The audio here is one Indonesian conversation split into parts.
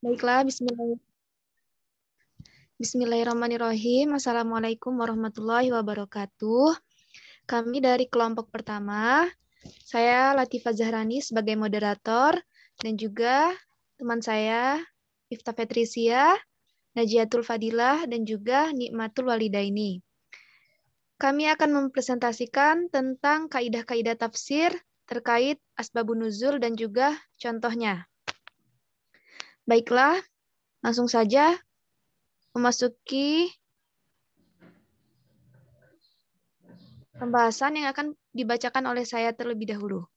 Baiklah, Bismillahirrahmanirrahim. Assalamualaikum warahmatullahi wabarakatuh. Kami dari kelompok pertama, saya Latifah Zahrani sebagai moderator, dan juga teman saya, Ifta Petrisia, Najiatul Fadilah, dan juga Nikmatul Walidaini. Kami akan mempresentasikan tentang kaidah-kaidah tafsir terkait asbabun nuzul dan juga contohnya. Baiklah, langsung saja memasuki pembahasan yang akan dibacakan oleh saya terlebih dahulu.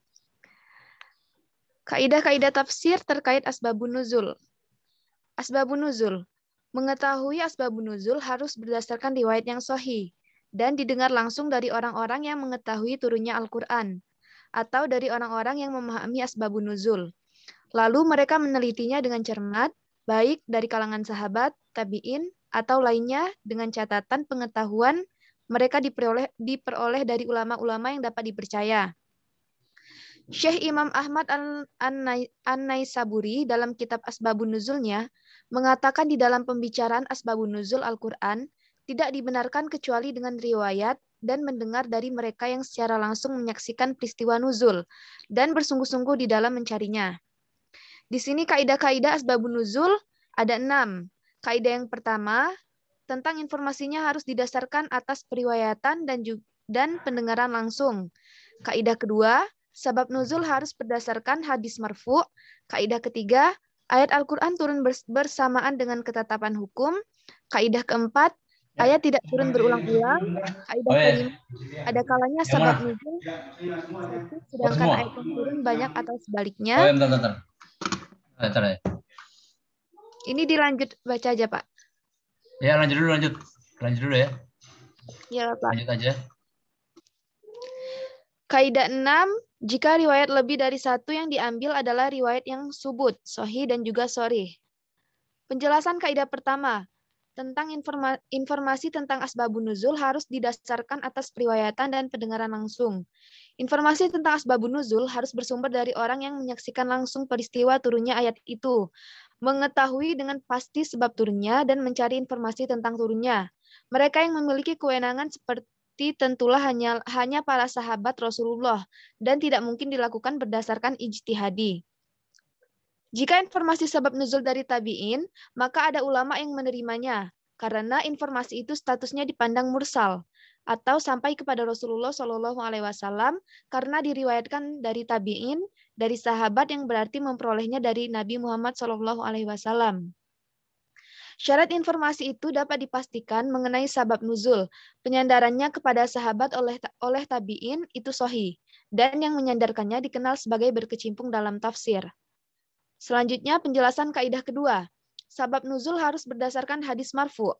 Kaidah-kaidah tafsir terkait asbabun nuzul. Asbabun nuzul. Mengetahui asbabun nuzul harus berdasarkan riwayat yang sahih dan didengar langsung dari orang-orang yang mengetahui turunnya Al-Quran atau dari orang-orang yang memahami asbabun nuzul. Lalu mereka menelitinya dengan cermat, baik dari kalangan sahabat, tabi'in, atau lainnya dengan catatan pengetahuan mereka diperoleh dari ulama-ulama yang dapat dipercaya. Syekh Imam Ahmad An-Naisaburi dalam kitab Asbabun Nuzulnya mengatakan di dalam pembicaraan Asbabun Nuzul Al-Quran tidak dibenarkan kecuali dengan riwayat dan mendengar dari mereka yang secara langsung menyaksikan peristiwa nuzul dan bersungguh-sungguh di dalam mencarinya. Di sini kaidah-kaidah Asbabun Nuzul ada 6. Kaidah yang pertama, tentang informasinya harus didasarkan atas periwayatan dan pendengaran langsung. Kaidah kedua, sabab nuzul harus berdasarkan hadis marfu'. Kaidah ketiga, ayat Al-Quran turun bersamaan dengan ketetapan hukum. Kaidah keempat, ayat tidak turun berulang-ulang. Kaidah kelima, ada kalanya sabab nuzul satu, sedangkan ayat yang turun banyak atau sebaliknya. Bentar ya. Ini dilanjut baca aja, Pak. Ya, lanjut dulu ya. Ya, Pak. Lanjut aja. Kaidah 6, jika riwayat lebih dari satu yang diambil adalah riwayat yang subut, sahih dan juga sorih. Penjelasan kaidah pertama, tentang informasi tentang asbabun nuzul harus didasarkan atas periwayatan dan pendengaran langsung. Informasi tentang asbabun nuzul harus bersumber dari orang yang menyaksikan langsung peristiwa turunnya ayat itu, mengetahui dengan pasti sebab turunnya, dan mencari informasi tentang turunnya. Mereka yang memiliki kewenangan seperti tentulah hanya para sahabat Rasulullah dan tidak mungkin dilakukan berdasarkan ijtihadi. Jika informasi sebab nuzul dari tabi'in, maka ada ulama yang menerimanya, karena informasi itu statusnya dipandang mursal atau sampai kepada Rasulullah Shallallahu Alaihi Wasallam karena diriwayatkan dari tabi'in, dari sahabat yang berarti memperolehnya dari Nabi Muhammad Shallallahu Alaihi Wasallam. Syarat informasi itu dapat dipastikan mengenai sabab nuzul. Penyandarannya kepada sahabat oleh tabi'in itu sahih, dan yang menyandarkannya dikenal sebagai berkecimpung dalam tafsir. Selanjutnya penjelasan kaidah kedua. Sabab nuzul harus berdasarkan hadis marfu'.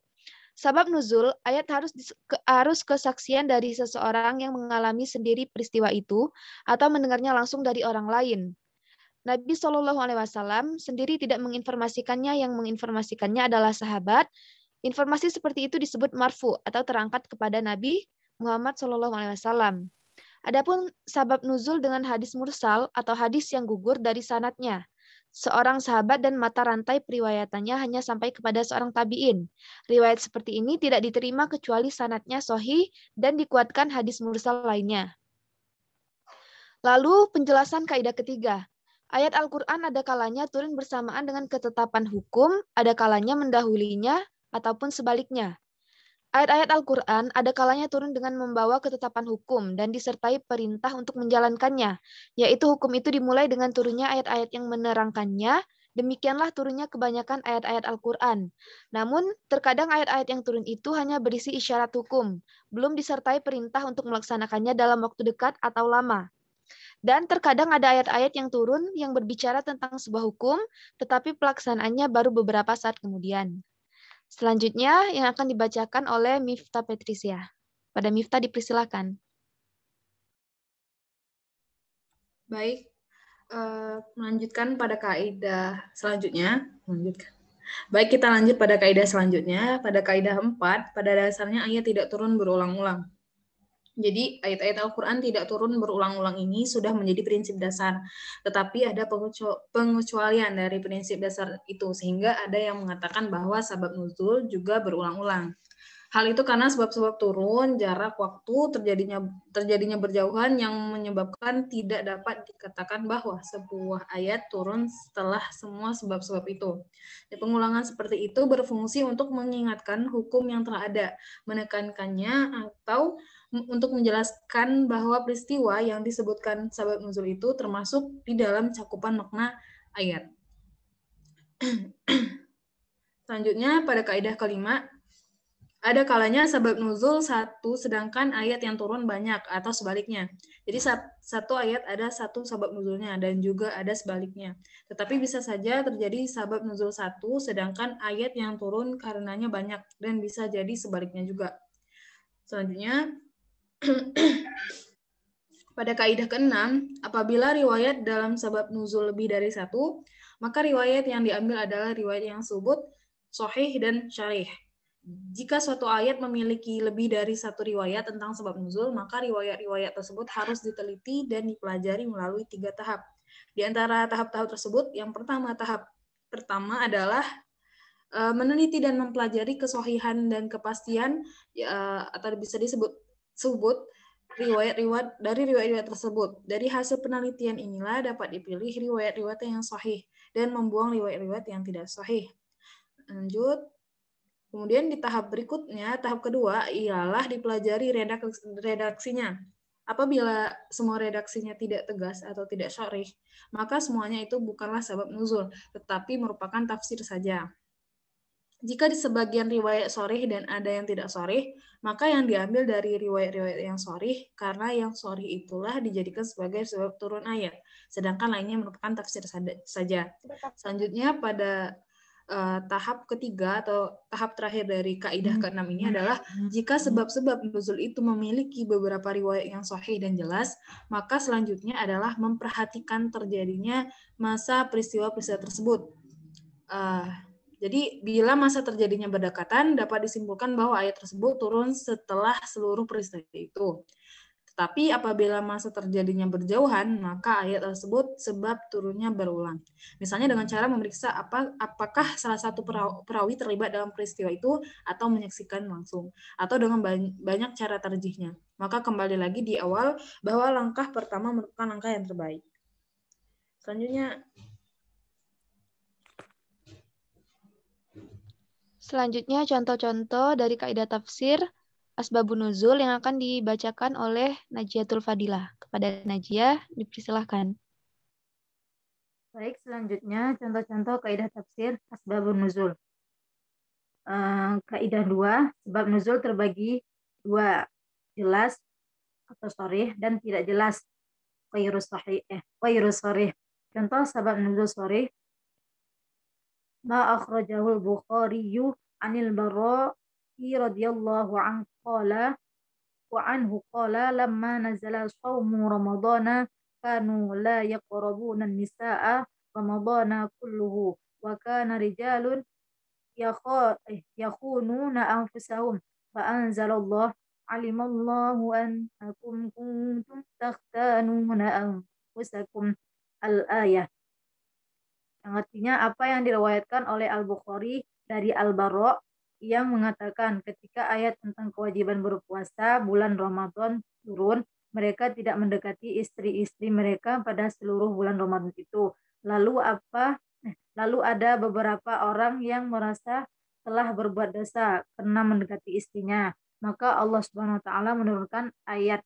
Sabab nuzul, ayat harus kesaksian dari seseorang yang mengalami sendiri peristiwa itu atau mendengarnya langsung dari orang lain. Nabi Shallallahu Alaihi Wasallam sendiri tidak menginformasikannya, yang menginformasikannya adalah sahabat. Informasi seperti itu disebut marfu atau terangkat kepada Nabi Muhammad Shallallahu Alaihi Wasallam. Adapun sabab nuzul dengan hadis mursal atau hadis yang gugur dari sanadnya. Seorang sahabat dan mata rantai periwayatannya hanya sampai kepada seorang tabi'in. Riwayat seperti ini tidak diterima kecuali sanadnya sahih dan dikuatkan hadis mursal lainnya. Lalu penjelasan kaidah ketiga. Ayat Al-Quran ada kalanya turun bersamaan dengan ketetapan hukum, ada kalanya mendahulinya, ataupun sebaliknya. Ayat-ayat Al-Quran ada kalanya turun dengan membawa ketetapan hukum dan disertai perintah untuk menjalankannya, yaitu hukum itu dimulai dengan turunnya ayat-ayat yang menerangkannya. Demikianlah turunnya kebanyakan ayat-ayat Al-Quran. Namun, terkadang ayat-ayat yang turun itu hanya berisi isyarat hukum, belum disertai perintah untuk melaksanakannya dalam waktu dekat atau lama. Dan terkadang ada ayat-ayat yang turun yang berbicara tentang sebuah hukum, tetapi pelaksanaannya baru beberapa saat kemudian. Selanjutnya yang akan dibacakan oleh Miftah Petrisia. Pada Miftah dipersilakan. Baik, melanjutkan pada kaidah selanjutnya. Baik, kita lanjut pada kaidah selanjutnya. Pada kaidah 4, pada dasarnya ayat tidak turun berulang-ulang. Jadi ayat-ayat Al-Quran tidak turun berulang-ulang ini sudah menjadi prinsip dasar. Tetapi ada pengecualian dari prinsip dasar itu, sehingga ada yang mengatakan bahwa sabab nuzul juga berulang-ulang. Hal itu karena sebab-sebab turun, jarak waktu, terjadinya berjauhan yang menyebabkan tidak dapat dikatakan bahwa sebuah ayat turun setelah semua sebab-sebab itu. Dan pengulangan seperti itu berfungsi untuk mengingatkan hukum yang telah ada, menekankannya, atau untuk menjelaskan bahwa peristiwa yang disebutkan sabab nuzul itu termasuk di dalam cakupan makna ayat. Selanjutnya pada kaidah kelima, ada kalanya sabab nuzul satu sedangkan ayat yang turun banyak atau sebaliknya. Jadi satu ayat ada satu sabab nuzulnya dan juga ada sebaliknya. Tetapi bisa saja terjadi sabab nuzul satu sedangkan ayat yang turun karenanya banyak dan bisa jadi sebaliknya juga. Selanjutnya pada kaidah keenam, apabila riwayat dalam sabab nuzul lebih dari satu, maka riwayat yang diambil adalah riwayat yang subut, sahih, dan syarih. Jika suatu ayat memiliki lebih dari satu riwayat tentang sebab nuzul, maka riwayat-riwayat tersebut harus diteliti dan dipelajari melalui 3 tahap. Di antara tahap-tahap tersebut, tahap pertama adalah meneliti dan mempelajari kesohihan dan kepastian, atau bisa disebut subut, riwayat-riwayat dari riwayat-riwayat tersebut. Dari hasil penelitian inilah dapat dipilih riwayat-riwayat yang sahih dan membuang riwayat-riwayat yang tidak sahih. Lanjut. Kemudian di tahap berikutnya, tahap kedua, ialah dipelajari redaksinya. Apabila semua redaksinya tidak tegas atau tidak syarih, maka semuanya itu bukanlah sabab nuzul, tetapi merupakan tafsir saja. Jika di sebagian riwayat sharih dan ada yang tidak sharih, maka yang diambil dari riwayat-riwayat yang sharih, karena yang sharih itulah dijadikan sebagai sebab turun ayat, sedangkan lainnya merupakan tafsir saja. Selanjutnya pada tahap ketiga atau tahap terakhir dari kaidah ke-6 ini adalah jika sebab-sebab nuzul itu memiliki beberapa riwayat yang sahih dan jelas, maka selanjutnya adalah memperhatikan terjadinya masa peristiwa-peristiwa tersebut. Jadi bila masa terjadinya berdekatan, dapat disimpulkan bahwa ayat tersebut turun setelah seluruh peristiwa itu. Tetapi apabila masa terjadinya berjauhan, maka ayat tersebut sebab turunnya berulang. Misalnya dengan cara memeriksa apakah salah satu perawi terlibat dalam peristiwa itu atau menyaksikan langsung, atau dengan banyak cara tarjihnya. Maka kembali lagi di awal bahwa langkah pertama merupakan langkah yang terbaik. Selanjutnya contoh-contoh dari kaidah tafsir Asbabun Nuzul yang akan dibacakan oleh Najiatul Fadilah. Kepada Najia, dipersilahkan. Baik, selanjutnya contoh-contoh kaidah tafsir Asbabun Nuzul. Kaidah 2, sebab nuzul terbagi 2, jelas atau sharih dan tidak jelas. Ghairu sharih. Contoh sebab nuzul sharih, ma akhrajahul Bukhariyu anil Barra'i radhiyallahu anhu qala wa anhu qala lamma nazala shaumu ramadana kanu la yaqrabuna nisaa ramadana kulluhu wa kana rijalun yakhununa anfusahum fa anzalallah alimallahu annakum kuntum takhtanuna anfusakum al-ayah, yang artinya apa yang diriwayatkan oleh Al-Bukhari dari Al-Bara' yang mengatakan ketika ayat tentang kewajiban berpuasa bulan Ramadan turun, mereka tidak mendekati istri-istri mereka pada seluruh bulan Ramadan itu. Lalu ada beberapa orang yang merasa telah berbuat dosa karena mendekati istrinya. Maka Allah Subhanahu wa taala menurunkan ayat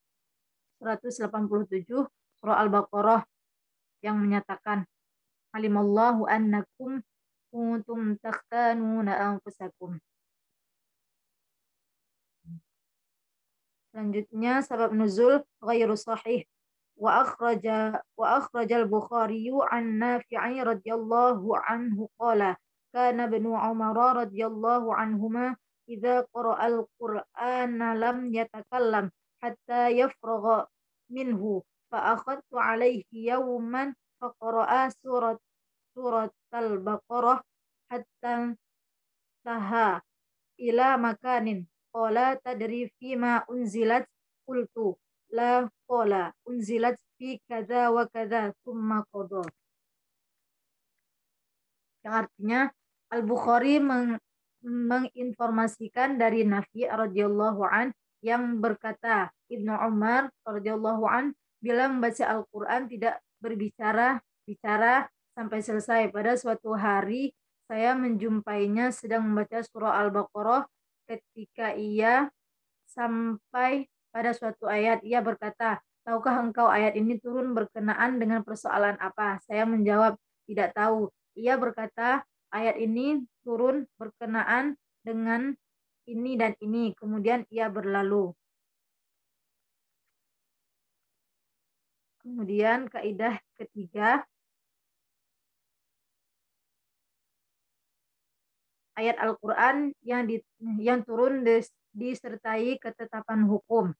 187 surah Al-Baqarah yang menyatakan alimallahu annakum kuntum takhtanuna anfusakum. Selanjutnya sabab nuzul ghairu sahih. Wa akhrajal Bukhari an Nafi'i radhiyallahu anhu qala kana ibnu Umar radhiyallahu anhuma idza qara'al Qur'ana lam yatakallam hatta yafragha minhu fa akhadtu alayhi yawman fa qara'a surat al-Baqarah hatta taha ila makanin qala tadri fima unzilat qultu la qala unzilat fi kadza wa kadza tsumma qada. Yang artinya Al-Bukhari menginformasikan dari Nafi radhiyallahu an yang berkata, Ibnu Umar radhiyallahu an bila membaca Al-Qur'an tidak bicara sampai selesai. Pada suatu hari saya menjumpainya sedang membaca surah Al-Baqarah. Ketika ia sampai pada suatu ayat, ia berkata, tahukah engkau ayat ini turun berkenaan dengan persoalan apa? Saya menjawab, tidak tahu. Ia berkata, ayat ini turun berkenaan dengan ini dan ini. Kemudian ia berlalu. Kemudian kaidah ketiga, ayat Al-Quran yang turun disertai ketetapan hukum.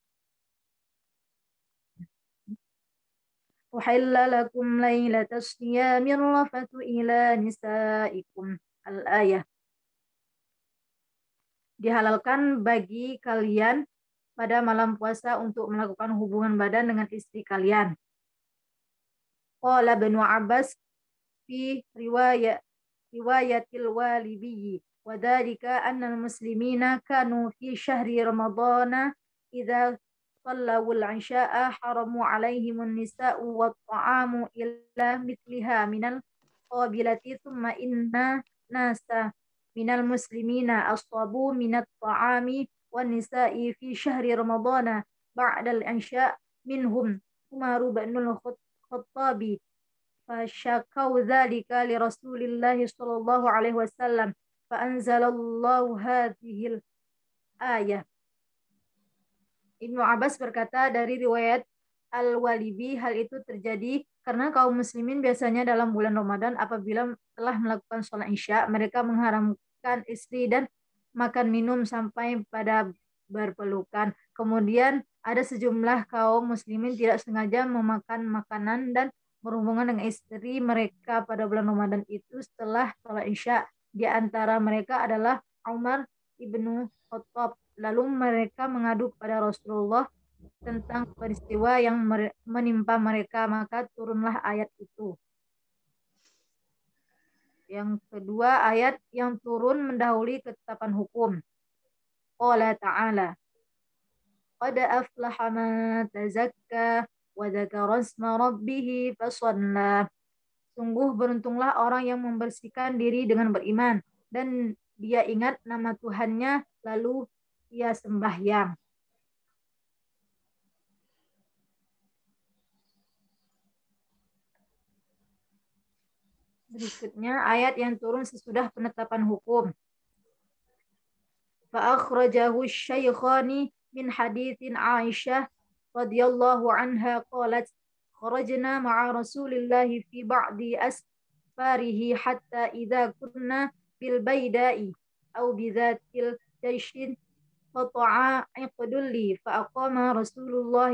Uhilla lakum lailatas siyamir rafatu ila nisaikum. Al-ayah. Dihalalkan bagi kalian pada malam puasa untuk melakukan hubungan badan dengan istri kalian. Qala Ibnu Abbas fi riwayatil Walibi wa dzalika anna al-muslimina kanu fi syahri ramadhana idza صلوا العشاء حرموا عليهم النساء والطعام إلا مثلها من القابلة ثم إن ناسا من المسلمين أصابوا من الطعام والنساء في شهر رمضان بعد العشاء منهم عمر بن الخطاب فشكوا ذلك لرسول الله صلى الله عليه وسلم فأنزل الله هذه الآية. Ibnu Abbas berkata dari riwayat Al-Walibi, hal itu terjadi karena kaum muslimin biasanya dalam bulan Ramadan apabila telah melakukan sholat isya, mereka mengharamkan istri dan makan minum sampai pada berpelukan. Kemudian ada sejumlah kaum muslimin tidak sengaja memakan makanan dan berhubungan dengan istri mereka pada bulan Ramadan itu setelah sholat isya. Di antara mereka adalah Umar ibnu Khattab. Lalu mereka mengadu kepada Rasulullah tentang peristiwa yang menimpa mereka, maka turunlah ayat itu. Yang kedua, ayat yang turun mendahului ketetapan hukum. Qala ta'ala, qad aflaha man tazakka wa dzakara isma rabbih fasalla. Sungguh beruntunglah orang yang membersihkan diri dengan beriman dan dia ingat nama Tuhannya lalu ia sembahyang. Berikutnya ayat yang turun sesudah penetapan hukum. Fa'akhrajahu asy-syaikhani min haditsin Aisyah radhiyallahu anha qalat kharajna ma'a Rasulillahi fi ba'di asfarihi hatta idza kunna bil baida'i aw bi dzatil jayshin qata'a iqdul li fa aqama Rasulullah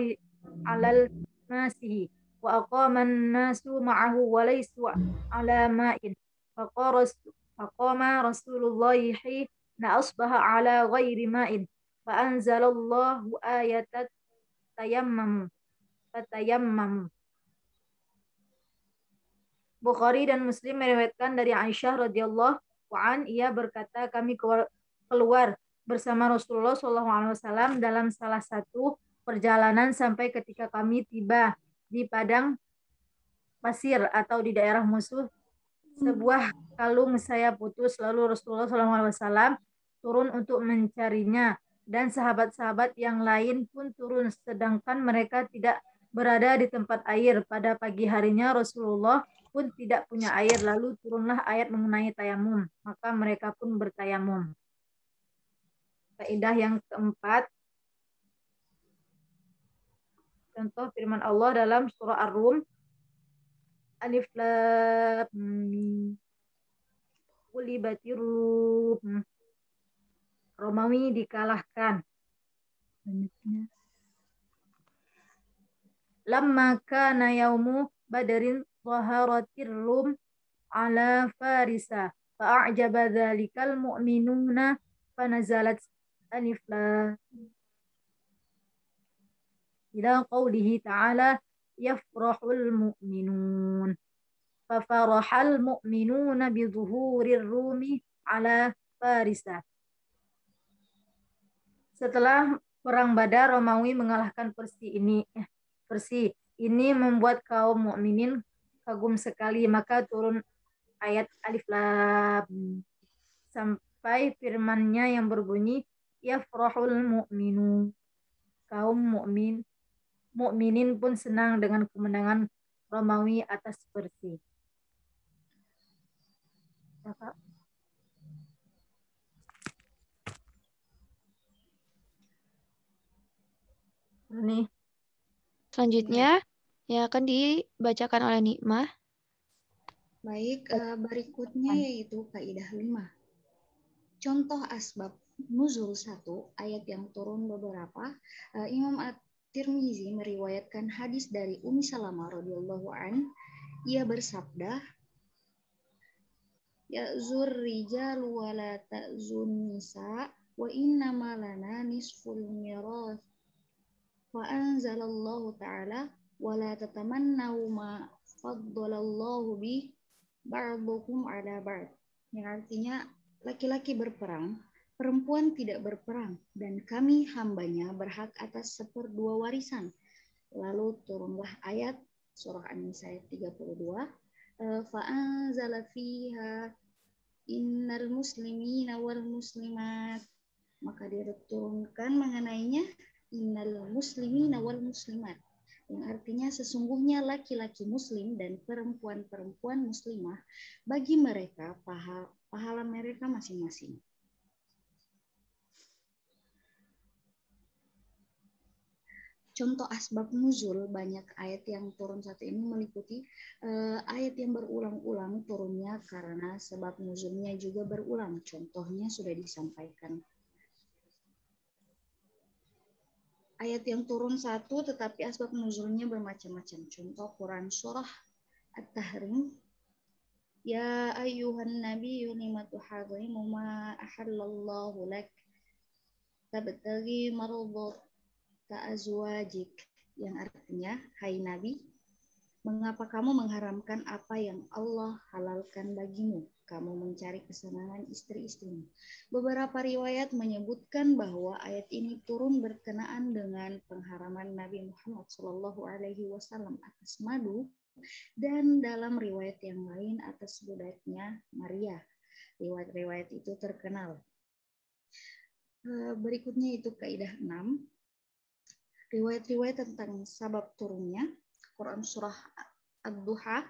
'alal nasihi wa aqama an-nasu ma'ahu wa laysu 'ala ma'in faqama Rasulullah hina asbaha 'ala ghairi ma'in fa anzalallahu ayatat tayammum fatayammamu. Bukhari dan Muslim meriwayatkan dari Aisyah radhiyallahu an, ia berkata, kami keluar bersama Rasulullah SAW dalam salah satu perjalanan sampai ketika kami tiba di padang pasir atau di daerah musuh. Sebuah kalung saya putus, lalu Rasulullah SAW turun untuk mencarinya dan sahabat-sahabat yang lain pun turun sedangkan mereka tidak berada di tempat air. Pada pagi harinya Rasulullah pun tidak punya air, lalu turunlah ayat mengenai tayamum, maka mereka pun bertayamum. Kaidah yang keempat, contoh firman Allah dalam surah Ar-Rum, Alif Lam Mim, Ghulibatir Rum, Romawi dikalahkan. Lamma kana yaumu Badrin zaharatir Rum ala Farisa fa'ajaba dzalikal mu'minuna fanazalat Alif Lam. ila qawlihi ta'ala yafrahul mu'minun. Fafarahal mu'minuna bidhuhurir rumi ala Farisa. Setelah perang Badar, Romawi mengalahkan Persia ini membuat kaum mukminin kagum sekali, maka turun ayat Alif Lam sampai firman-Nya yang berbunyi yafrahul mu'minun. Kaum mukminin pun senang dengan kemenangan Romawi atas Persia. Ini Selanjutnya yang akan dibacakan oleh Nikmah. Baik, berikutnya yaitu kaidah 5. Contoh asbab nuzul 1, ayat yang turun beberapa. Imam At-Tirmizi meriwayatkan hadis dari Ummi Salamah radhiyallahu an. Ia bersabda, "Ya'zur rijal wa la ta'zun nisa wa innama lana nisful mirath." Wa anzalallahu ta'ala wa la tatamannaw ma faddalallahu bi ba'dukum 'ala ba'd. Yang artinya laki-laki berperang, perempuan tidak berperang, dan kami hambanya berhak atas 1/2 warisan. Lalu turunlah ayat surah An-Nisa ayat 32. Fa'anzala fiha innal muslimina wal muslimat. Maka dia turunkan mengenainya innal muslimina wal muslimat, yang artinya sesungguhnya laki-laki muslim dan perempuan-perempuan muslimah, bagi mereka pahala mereka masing-masing. Contoh asbab nuzul, banyak ayat yang turun satu ini meliputi ayat yang berulang-ulang turunnya karena sebab nuzulnya juga berulang. Contohnya sudah disampaikan. Ayat yang turun satu tetapi asbab nuzulnya bermacam-macam. Contoh Quran surah At-Tahrim. Ya ayyuhan nabiyyu lima tuharrimu ma ahallallahu lak tabtaghi mardhat azwajik, yang artinya, hai Nabi, mengapa kamu mengharamkan apa yang Allah halalkan bagimu? Kamu mencari kesenangan istri-istrimu. Beberapa riwayat menyebutkan bahwa ayat ini turun berkenaan dengan pengharaman Nabi Muhammad SAW atas madu, dan dalam riwayat yang lain atas budaknya Maria. Riwayat-riwayat itu terkenal. Berikutnya itu kaidah 6. Riwayat-riwayat tentang sabab turunnya. Quran surah Ad-Duha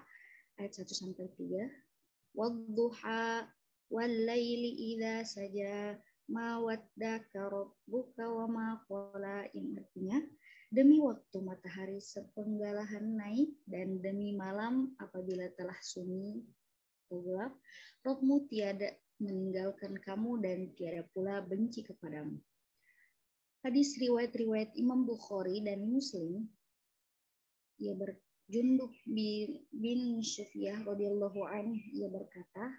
ayat 1-3. Wad-duha wal-laili idza saja ma waddaka rabbuka wa ma qala, yang artinya demi waktu matahari sepenggalahan naik dan demi malam apabila telah sunyi gelap, Rabbmu tiada meninggalkan kamu dan tiada pula benci kepadamu. Hadis riwayat-riwayat Imam Bukhari dan Muslim, ia Jundub bin Syufyah radhiyallahu anhu, ia berkata,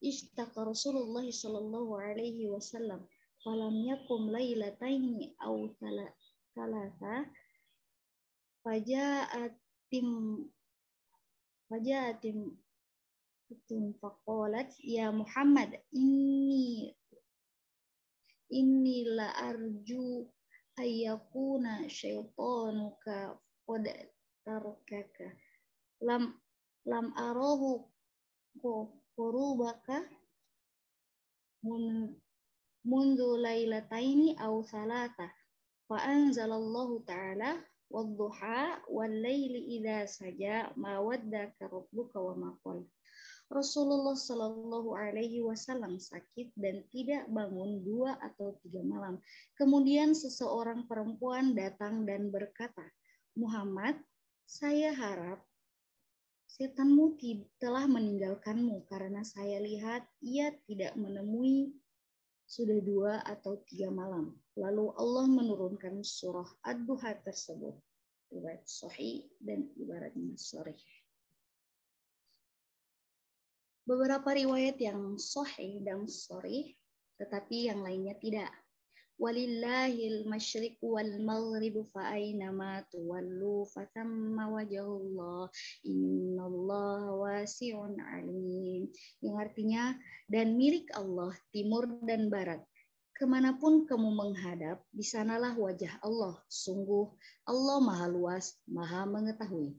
Ishtaqa Rasulullah sallallahu alaihi wasallam falam yakum lailataini aw thalatha faja'atim faqalat ya Muhammad inni la arju ayyakuna syaitanuka qad tarakaka lam arahu qurubaka mundu lailataini aw salata fa anzalallahu ta'ala wadduha wal laili idza saja ma waddaka rabbuka wa ma qala. Rasulullah Shallallahu Alaihi Wasallam sakit dan tidak bangun 2 atau 3 malam. Kemudian seseorang perempuan datang dan berkata, Muhammad, saya harap setanmu telah meninggalkanmu karena saya lihat ia tidak menemui sudah 2 atau 3 malam. Lalu Allah menurunkan surah Ad-Duha tersebut. Riwayat Sahih dan ibaratnya sharih. Beberapa riwayat yang sahih dan sharih, tetapi yang lainnya tidak. Walillahil masyriq wal maghrib fa aynama tuwallu fatamma wajhullah innallaha wasi'un alim. Yang artinya, dan milik Allah timur dan barat. Kemanapun kamu menghadap, di sanalah wajah Allah. Sungguh Allah maha luas, maha mengetahui.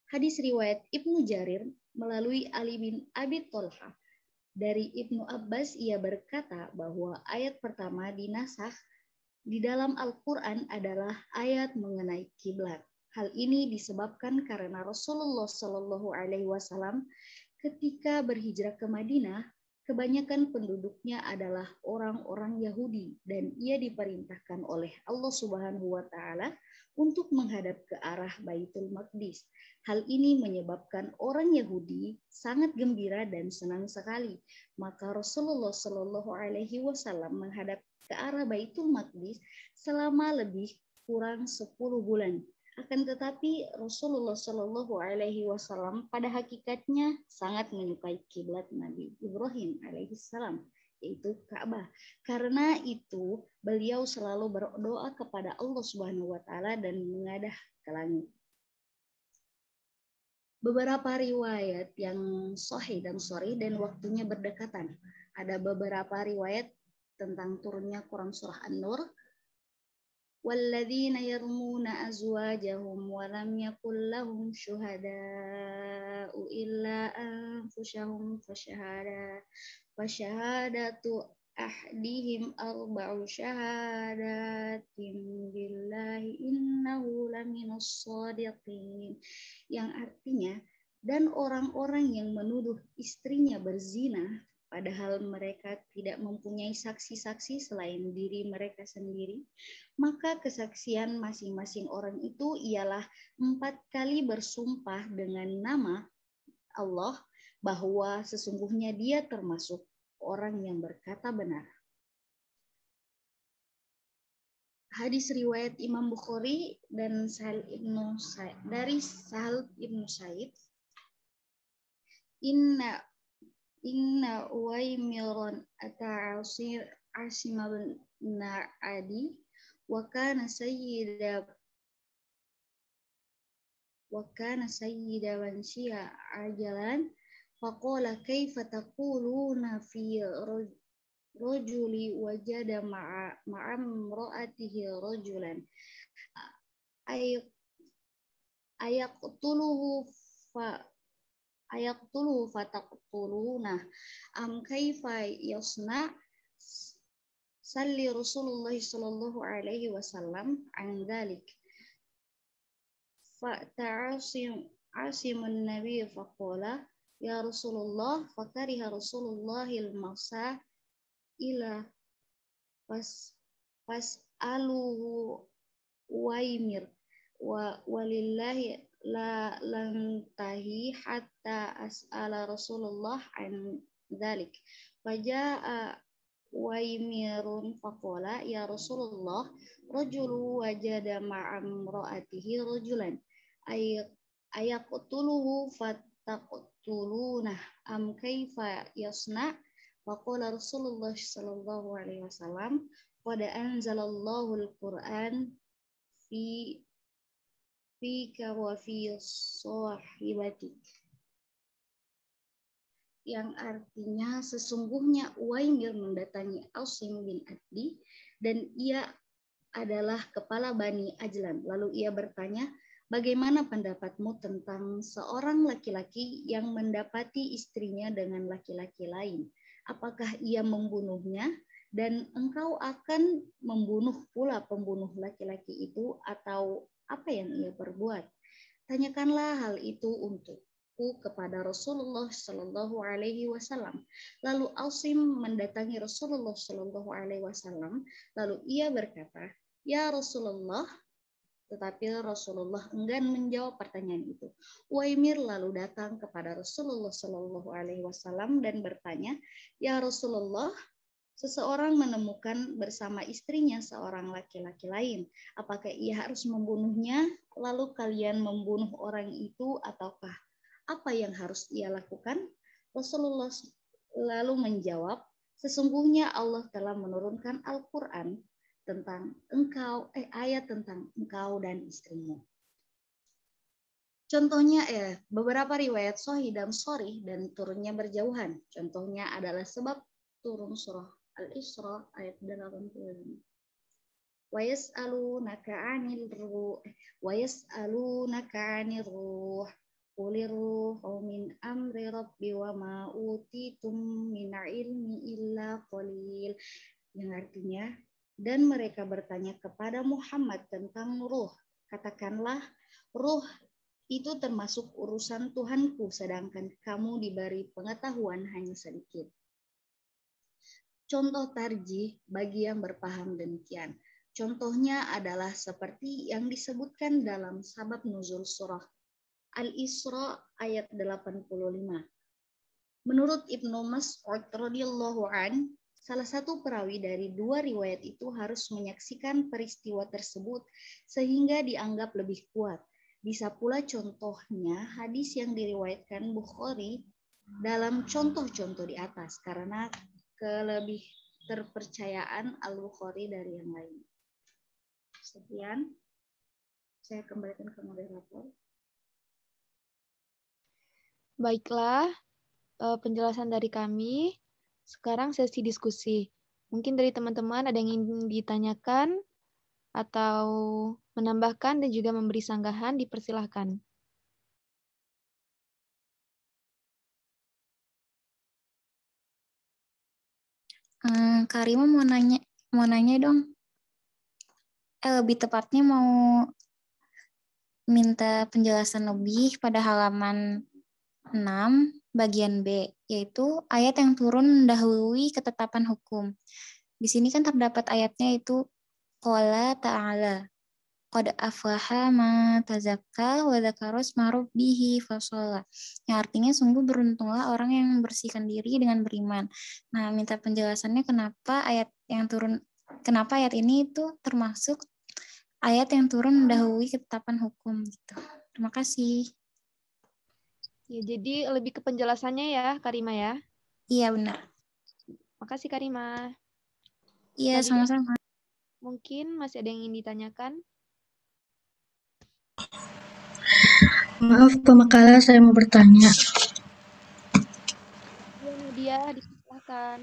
Hadis riwayat Ibnu Jarir melalui Ali bin Abi Thalhah. Dari Ibnu Abbas ia berkata bahwa ayat pertama dinasakh di dalam Al-Quran adalah ayat mengenai kiblat. Hal ini disebabkan karena Rasulullah Shallallahu Alaihi Wasallam ketika berhijrah ke Madinah, kebanyakan penduduknya adalah orang-orang Yahudi dan ia diperintahkan oleh Allah Subhanahu Wa Taala untuk menghadap ke arah Baitul Maqdis. Hal ini menyebabkan orang Yahudi sangat gembira dan senang sekali. Maka Rasulullah Shallallahu Alaihi Wasallam menghadap ke arah Baitul Maqdis selama lebih kurang 10 bulan. Akan tetapi Rasulullah Shallallahu Alaihi Wasallam pada hakikatnya sangat menyukai kiblat Nabi Ibrahim alaihissalam, yaitu Ka'bah. Karena itu beliau selalu berdoa kepada Allah Subhanahu Wa Taala dan mengadah ke langit. Beberapa riwayat yang sahih dan sharih dan waktunya berdekatan. Ada beberapa riwayat tentang turunnya Quran surah An-Nur. Walladzina yarmuna azwajahum wa lam yakul lahum syuhada'u illa anfusahum fashahadatu ahdihim arba'u syahadatin billahi innahu laminas shadiqin. Yang artinya, dan orang-orang yang menuduh istrinya berzina padahal mereka tidak mempunyai saksi-saksi selain diri mereka sendiri, maka kesaksian masing-masing orang itu ialah 4 kali bersumpah dengan nama Allah bahwa sesungguhnya dia termasuk orang yang berkata benar. Hadis riwayat Imam Bukhari dan Sahal ibnu Sa'id, dari Sahal ibnu Sa'id. Inna Uwaimiran ata'asir Asim bin Adi wa kana sayyida wansiya ajalan faqala kaifa taquluna fi rajuli wajada ma'amra'atihi rajulan ayaqtuluhu fataqtuluna am kaifa yasna salli Rasulullah sallallahu alaihi wasallam an dzalik fa ta'asimun nabi faqala ya Rasulullah fakariha Rasulullahil masa ila fas'aluhu waimir wa walillahi la lantahi hatta as'ala Rasulullah an dzalik. Faja'a Waimirun faqala ya Rasulullah rajulu wajada ma'amra'atihi rajulan ayaqtuluhu fataqtuluna am kaifa yasna. Faqala Rasulullah sallallahu alaihi wasallam qad anzalallahu al-Qur'an fika wa fi sahibatik, yang artinya sesungguhnya Uwaimir mendatangi Asim bin Adi dan ia adalah kepala Bani Ajlan. Lalu ia bertanya, bagaimana pendapatmu tentang seorang laki-laki yang mendapati istrinya dengan laki-laki lain? Apakah ia membunuhnya dan engkau akan membunuh pula pembunuh laki-laki itu atau apa yang ia perbuat? Tanyakanlah hal itu untukku kepada Rasulullah Shallallahu Alaihi Wasallam. Lalu Asim mendatangi Rasulullah Shallallahu Alaihi Wasallam. Lalu ia berkata, ya Rasulullah. Tetapi Rasulullah enggan menjawab pertanyaan itu. Uwaimir lalu datang kepada Rasulullah Shallallahu Alaihi Wasallam dan bertanya, ya Rasulullah, seseorang menemukan bersama istrinya seorang laki-laki lain. Apakah ia harus membunuhnya? Lalu kalian membunuh orang itu ataukah apa yang harus ia lakukan? Rasulullah lalu menjawab, Sesungguhnya Allah telah menurunkan Al-Quran tentang ayat tentang engkau dan istrimu. Contohnya beberapa riwayat sahih dan sharih dan turunnya berjauhan. Contohnya adalah sebab turun surah Al-Isra ayat 85. Wa yas'alunaka 'anil ruh Qulir ruhu min amri rabbi wa ma utitum min ilmi illa qalil. Yang artinya, dan mereka bertanya kepada Muhammad tentang ruh. Katakanlah, ruh itu termasuk urusan Tuhanku, sedangkan kamu diberi pengetahuan hanya sedikit. Contoh tarjih bagi yang berpaham demikian. Contohnya adalah seperti yang disebutkan dalam sabab nuzul surah Al-Isra ayat 85. Menurut Ibnu Mas'ud radhiyallahu an, salah satu perawi dari dua riwayat itu harus menyaksikan peristiwa tersebut sehingga dianggap lebih kuat. Bisa pula contohnya hadis yang diriwayatkan Bukhari dalam contoh-contoh di atas karena kelebih terpercayaan Al-Bukhari dari yang lain. Sekian, saya kembalikan ke moderator. Baiklah, penjelasan dari kami. Sekarang sesi diskusi. Mungkin dari teman-teman ada yang ingin ditanyakan atau menambahkan dan juga memberi sanggahan, dipersilahkan. Karima mau nanya dong. Lebih tepatnya mau minta penjelasan lebih pada halaman 6 bagian B, yaitu ayat yang turun mendahului ketetapan hukum. Di sini kan terdapat ayatnya itu qala ta'ala qad aflaha ma tazakka wa dzakara isma rabbih fasholla. Yang artinya sungguh beruntunglah orang yang membersihkan diri dengan beriman. Nah, minta penjelasannya kenapa ayat ini itu termasuk ayat yang turun mendahului ketetapan hukum gitu. Terima kasih. Ya, jadi lebih ke penjelasannya ya, Karima ya. Iya, benar. Makasih Karima. Iya, sama-sama. Mungkin masih ada yang ingin ditanyakan? Maaf, Pak Makala, saya mau bertanya. Iya, Nadia, dipersilahkan.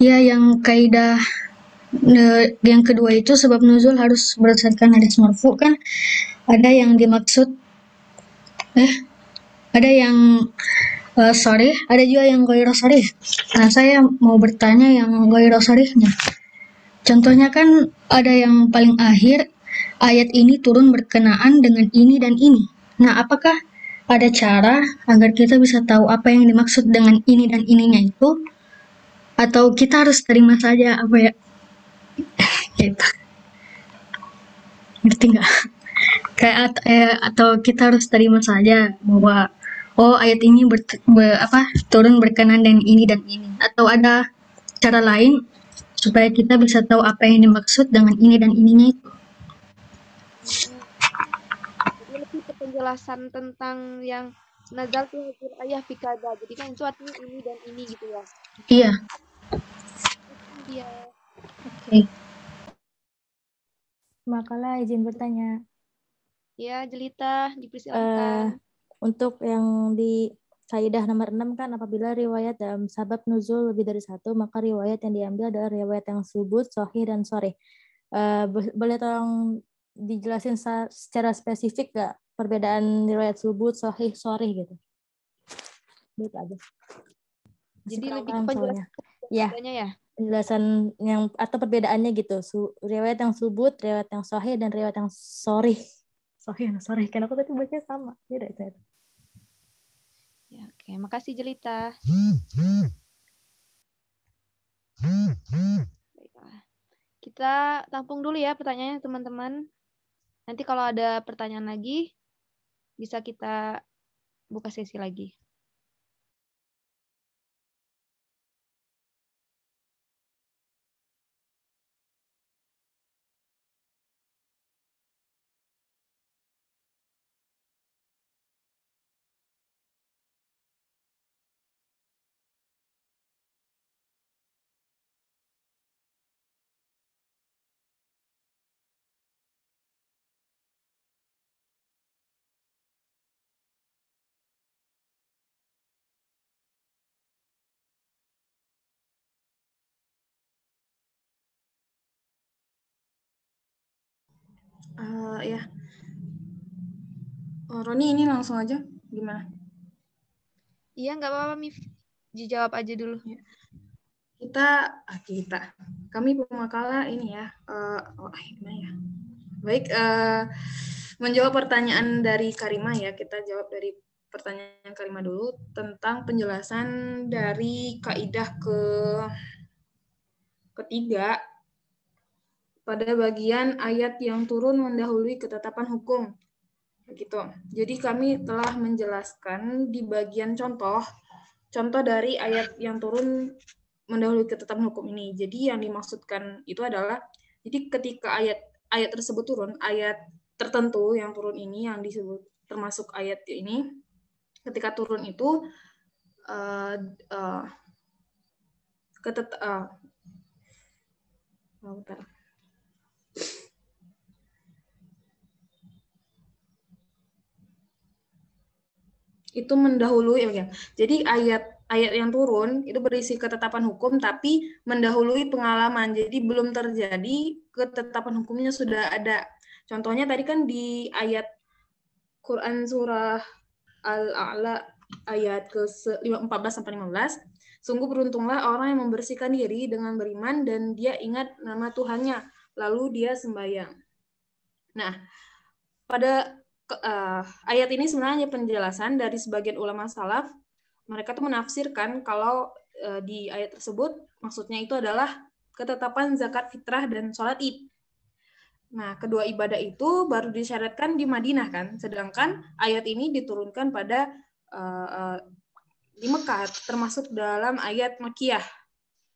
Ya, yang kaidah yang kedua itu sebab nuzul harus berdasarkan hadis marfu kan ada yang dimaksud ada yang sharih, ada juga yang ghairu sharih. Nah, saya mau bertanya yang ghairu sharihnya. Contohnya kan ada yang paling akhir ayat ini turun berkenaan dengan ini dan ini. Nah, apakah ada cara agar kita bisa tahu apa yang dimaksud dengan ini dan ininya itu? Atau kita harus terima saja apa ya? Gitu. Ngerti nggak? Kayak atau kita harus terima saja bahwa ayat ini turun berkenaan dengan ini dan ini. Atau ada cara lain supaya kita bisa tahu apa yang dimaksud dengan ini dan ininya itu. Jadi lebih ke penjelasan tentang yang nazal tuh ayah fikada. Jadi kan itu artinya ini dan ini gitu ya. Iya. Iya. Oke. Makalah izin bertanya. Ya, Jelita, dipersilakan. Untuk yang di kaidah nomor 6 kan apabila riwayat dalam sabab nuzul lebih dari satu, maka riwayat yang diambil adalah riwayat yang subut, sahih, dan sharih. Boleh tolong dijelasin secara spesifik gak perbedaan riwayat subut, sahih, sharih gitu? Gitu aja. Jadi lebih ke penjelasan ya. Penjelasan yang atau perbedaannya gitu. Riwayat yang subut, riwayat yang sahih, dan riwayat yang sharih. Sahih, sharih. Karena aku tadi bacanya sama. Beda itu. Ya, oke. Makasih Jelita. Baiklah. Kita tampung dulu ya pertanyaannya teman-teman. Nanti kalau ada pertanyaan lagi, bisa kita buka sesi lagi. Ya. Roni ini langsung aja gimana? Iya, nggak apa-apa, Mif. Dijawab aja dulu. Kami pemakala ini ya. Gimana ya? Baik, menjawab pertanyaan dari Karima ya. Kita jawab dari pertanyaan Karima dulu tentang penjelasan dari kaidah ketiga pada bagian ayat yang turun mendahului ketetapan hukum. Begitu. Jadi kami telah menjelaskan di bagian contoh dari ayat yang turun mendahului ketetapan hukum ini. Jadi yang dimaksudkan itu adalah, jadi ketika ayat tersebut turun, ayat tertentu yang turun ini yang disebut termasuk ayat ini, ketika turun itu itu mendahului ya. Jadi ayat yang turun itu berisi ketetapan hukum tapi mendahului pengalaman. Jadi belum terjadi, ketetapan hukumnya sudah ada. Contohnya tadi kan di ayat Quran surah Al-A'la ayat ke-14 sampai 15, sungguh beruntunglah orang yang membersihkan diri dengan beriman dan dia ingat nama Tuhannya, lalu dia sembahyang. Nah, pada ayat ini sebenarnya penjelasan dari sebagian ulama salaf. Mereka tuh menafsirkan kalau di ayat tersebut maksudnya itu adalah ketetapan zakat fitrah dan sholat id. Nah, kedua ibadah itu baru disyariatkan di Madinah kan, sedangkan ayat ini diturunkan pada di Mekah, termasuk dalam ayat Makkiyah.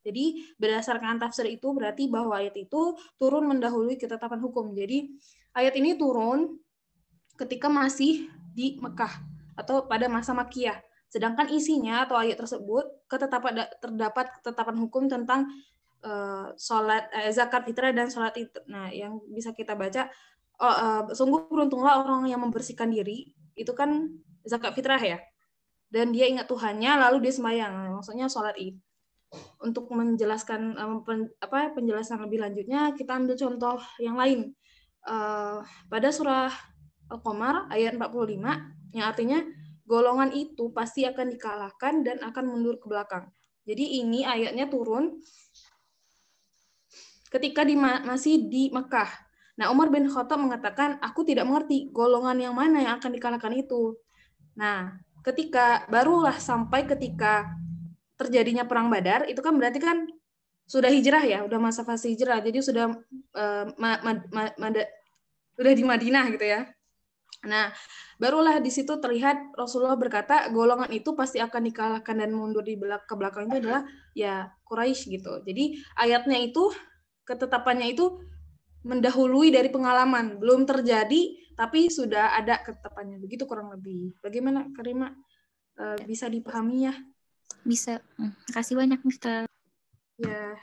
Jadi berdasarkan tafsir itu berarti bahwa ayat itu turun mendahului ketetapan hukum. Jadi ayat ini turun ketika masih di Mekah atau pada masa Makkiyah. Sedangkan isinya atau ayat tersebut terdapat ketetapan hukum tentang zakat fitrah dan sholat itu. Nah, yang bisa kita baca, sungguh beruntunglah orang yang membersihkan diri, itu kan zakat fitrah ya. Dan dia ingat Tuhannya, lalu dia sembahyang. Maksudnya sholat id. Untuk menjelaskan penjelasan lebih lanjutnya, kita ambil contoh yang lain. Pada surah Al-Qamar ayat 45 yang artinya golongan itu pasti akan dikalahkan dan akan mundur ke belakang. Jadi ini ayatnya turun ketika masih di Mekah. Nah, Umar bin Khattab mengatakan, aku tidak mengerti golongan yang mana yang akan dikalahkan itu. Nah, barulah sampai ketika terjadinya perang Badar, itu kan berarti kan sudah hijrah ya, udah masa fase hijrah. Jadi sudah udah di Madinah gitu ya. Nah, barulah di situ terlihat Rasulullah berkata golongan itu pasti akan dikalahkan dan mundur ke belakang itu adalah ya Quraisy gitu. Jadi ayatnya itu, ketetapannya itu mendahului dari pengalaman, belum terjadi tapi sudah ada ketetapannya. Begitu kurang lebih. Bagaimana Karima? Bisa dipahami ya? Bisa. Makasih banyak Mister. Ya.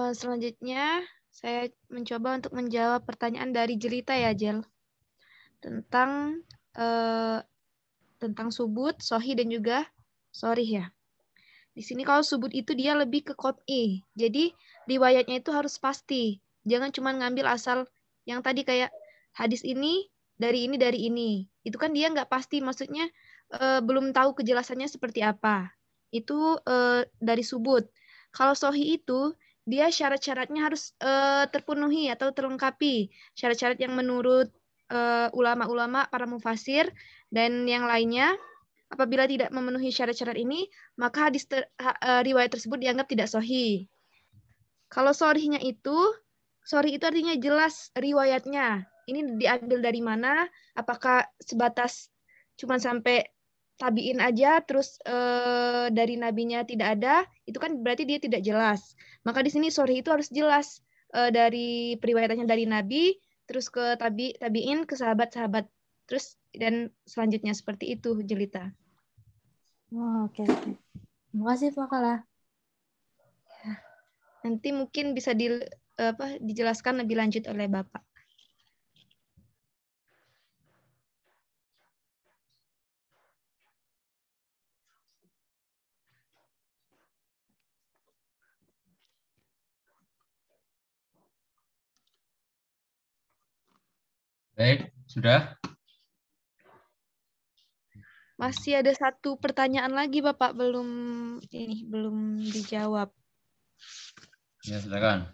Selanjutnya, saya mencoba untuk menjawab pertanyaan dari Jelita ya, Jel. Tentang subut, sohi, dan juga sorih ya. Di sini kalau subut itu dia lebih ke qot'i. Jadi riwayatnya itu harus pasti. Jangan cuma ngambil asal yang tadi kayak hadis ini dari ini. Itu kan dia nggak pasti, maksudnya belum tahu kejelasannya seperti apa. Itu dari subut. Kalau sohi itu dia syarat-syaratnya harus terpenuhi atau terlengkapi. Syarat-syarat yang menurut ulama-ulama, para mufasir, dan yang lainnya. Apabila tidak memenuhi syarat-syarat ini, maka riwayat tersebut dianggap tidak sohi. Kalau sorry itu artinya jelas riwayatnya. Ini diambil dari mana? Apakah sebatas cuma sampai tabiin aja, terus dari nabinya tidak ada? Itu kan berarti dia tidak jelas. Maka di sini sorry itu harus jelas dari periwayatannya dari nabi, terus ke tabiin, ke sahabat-sahabat, terus dan selanjutnya seperti itu, Jelita. Oh, oke. Terima kasih Pak Kala. Nanti mungkin bisa dijelaskan lebih lanjut oleh Bapak. Baik, sudah? Masih ada satu pertanyaan lagi Bapak, belum dijawab. Ya, silakan.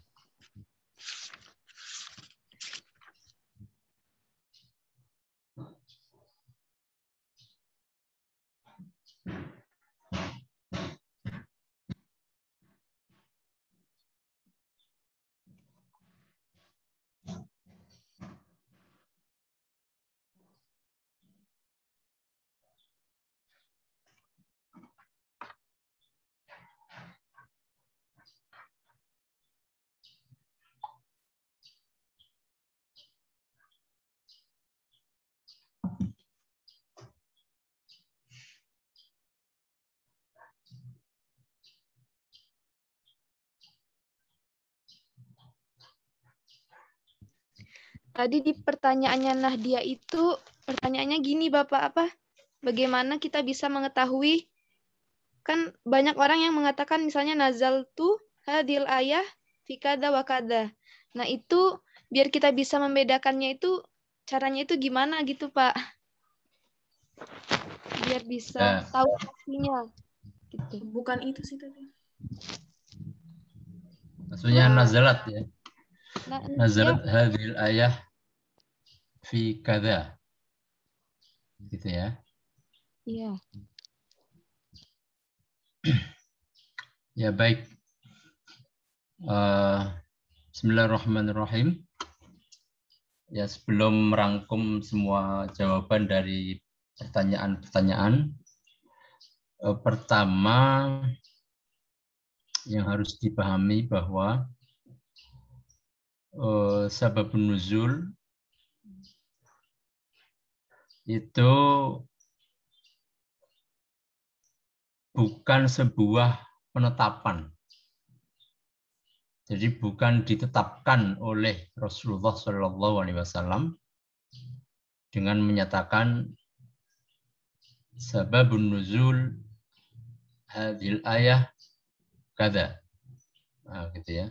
Tadi di pertanyaannya Nahdia itu, pertanyaannya gini Bapak, bagaimana kita bisa mengetahui, kan banyak orang yang mengatakan misalnya nazal tu hadil ayah fi kada wa kada. Nah itu biar kita bisa membedakannya itu, caranya itu gimana gitu Pak? Biar bisa tahu pastinya. Gitu. Bukan itu sih tadi. Maksudnya nazalat ya. Nazalat hadhil ayah fi kada. Gitu ya. Iya. Ya baik. Bismillahirrahmanirrahim. Ya sebelum merangkum semua jawaban dari pertanyaan-pertanyaan, pertama yang harus dipahami bahwa sababun nuzul itu bukan sebuah penetapan. Jadi bukan ditetapkan oleh Rasulullah SAW dengan menyatakan sababun nuzul hadhil ayah kada. Nah, gitu ya.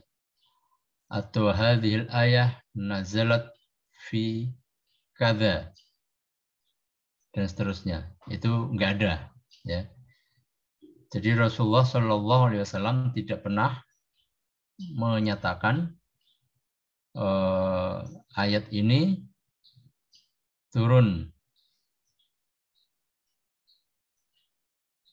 Atau hadhil ayah nazalat fi kada. Dan seterusnya. Itu enggak ada, ya. Jadi Rasulullah SAW tidak pernah menyatakan ayat ini turun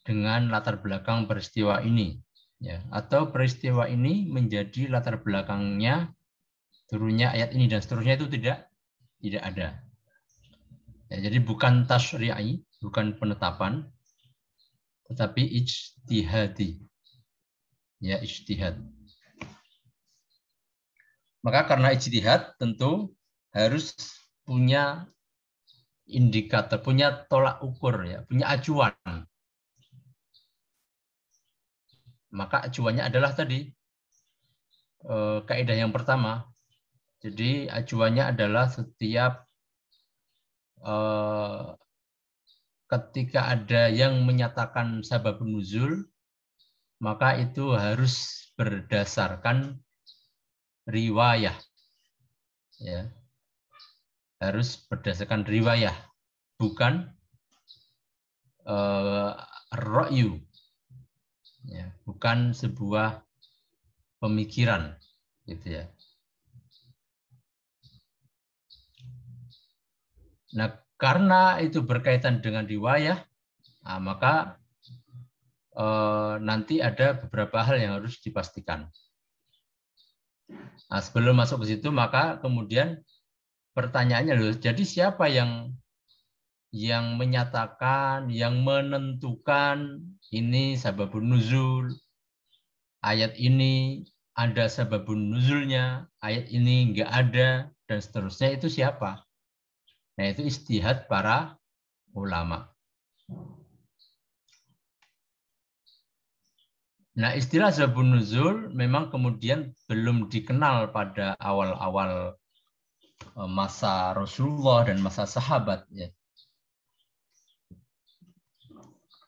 dengan latar belakang peristiwa ini, ya, atau peristiwa ini menjadi latar belakangnya turunnya ayat ini dan seterusnya, itu tidak ada. Ya, jadi bukan tasyri'i, bukan penetapan, tetapi ijtihadi. Ya, ijtihad. Maka karena ijtihad tentu harus punya indikator, punya tolak ukur, ya, punya acuan. Maka acuannya adalah tadi kaidah yang pertama. Jadi acuannya adalah setiap ketika ada yang menyatakan sababun nuzul, maka itu harus berdasarkan riwayah, ya, harus berdasarkan riwayah, bukan ra'yu, ya, bukan sebuah pemikiran, gitu ya. Nah, karena itu berkaitan dengan riwayah, nah, maka nanti ada beberapa hal yang harus dipastikan. Nah, sebelum masuk ke situ, maka kemudian pertanyaannya loh, jadi siapa yang menyatakan, yang menentukan ini sababun nuzul, ayat ini ada sababun nuzulnya, ayat ini enggak ada, dan seterusnya, itu siapa? Nah, itu ijtihad para ulama. Nah, istilah sababun nuzul memang kemudian belum dikenal pada awal-awal masa Rasulullah dan masa sahabat, ya.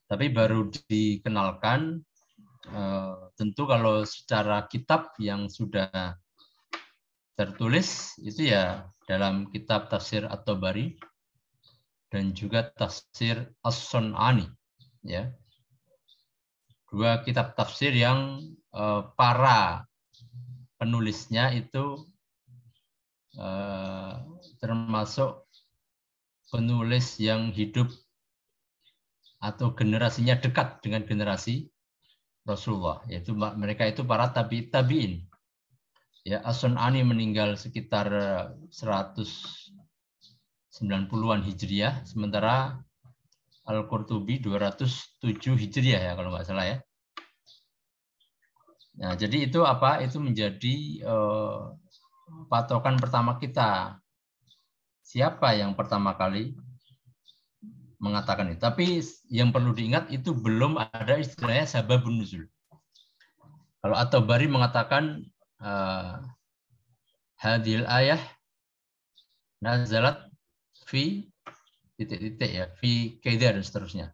Tapi baru dikenalkan tentu kalau secara kitab yang sudah tertulis itu ya dalam kitab tafsir At-Tabari dan juga tafsir As-Sun'ani, ya. Dua kitab tafsir yang para penulisnya itu termasuk penulis yang hidup atau generasinya dekat dengan generasi Rasulullah, yaitu mereka itu para tabi'in. Ya, As-Sun'ani meninggal sekitar 190-an Hijriah, sementara Al-Qurtubi 207 Hijriah ya kalau nggak salah ya. Nah, jadi itu apa? Itu menjadi patokan pertama kita. Siapa yang pertama kali mengatakan itu? Tapi yang perlu diingat itu belum ada istilahnya sababun nuzul. Kalau At-Tabari mengatakan hadil ayah nazalat fi titik-titik ya, fi kaida dan seterusnya.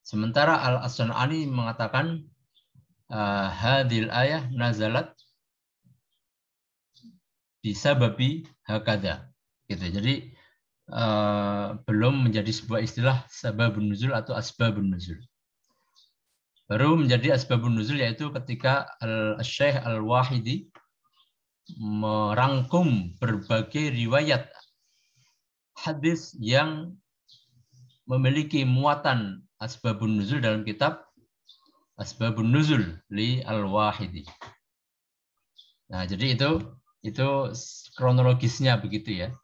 Sementara Al-As-Sun'ani mengatakan hadil ayah nazalat bisa babi hakada, gitu. Jadi belum menjadi sebuah istilah sababun nuzul atau asbabun nuzul. Baru menjadi asbabun nuzul yaitu ketika Syekh Al-Wahidi merangkum berbagai riwayat hadis yang memiliki muatan asbabun nuzul dalam kitab Asbabun Nuzul li Al-Wahidi. Nah, jadi itu kronologisnya begitu ya.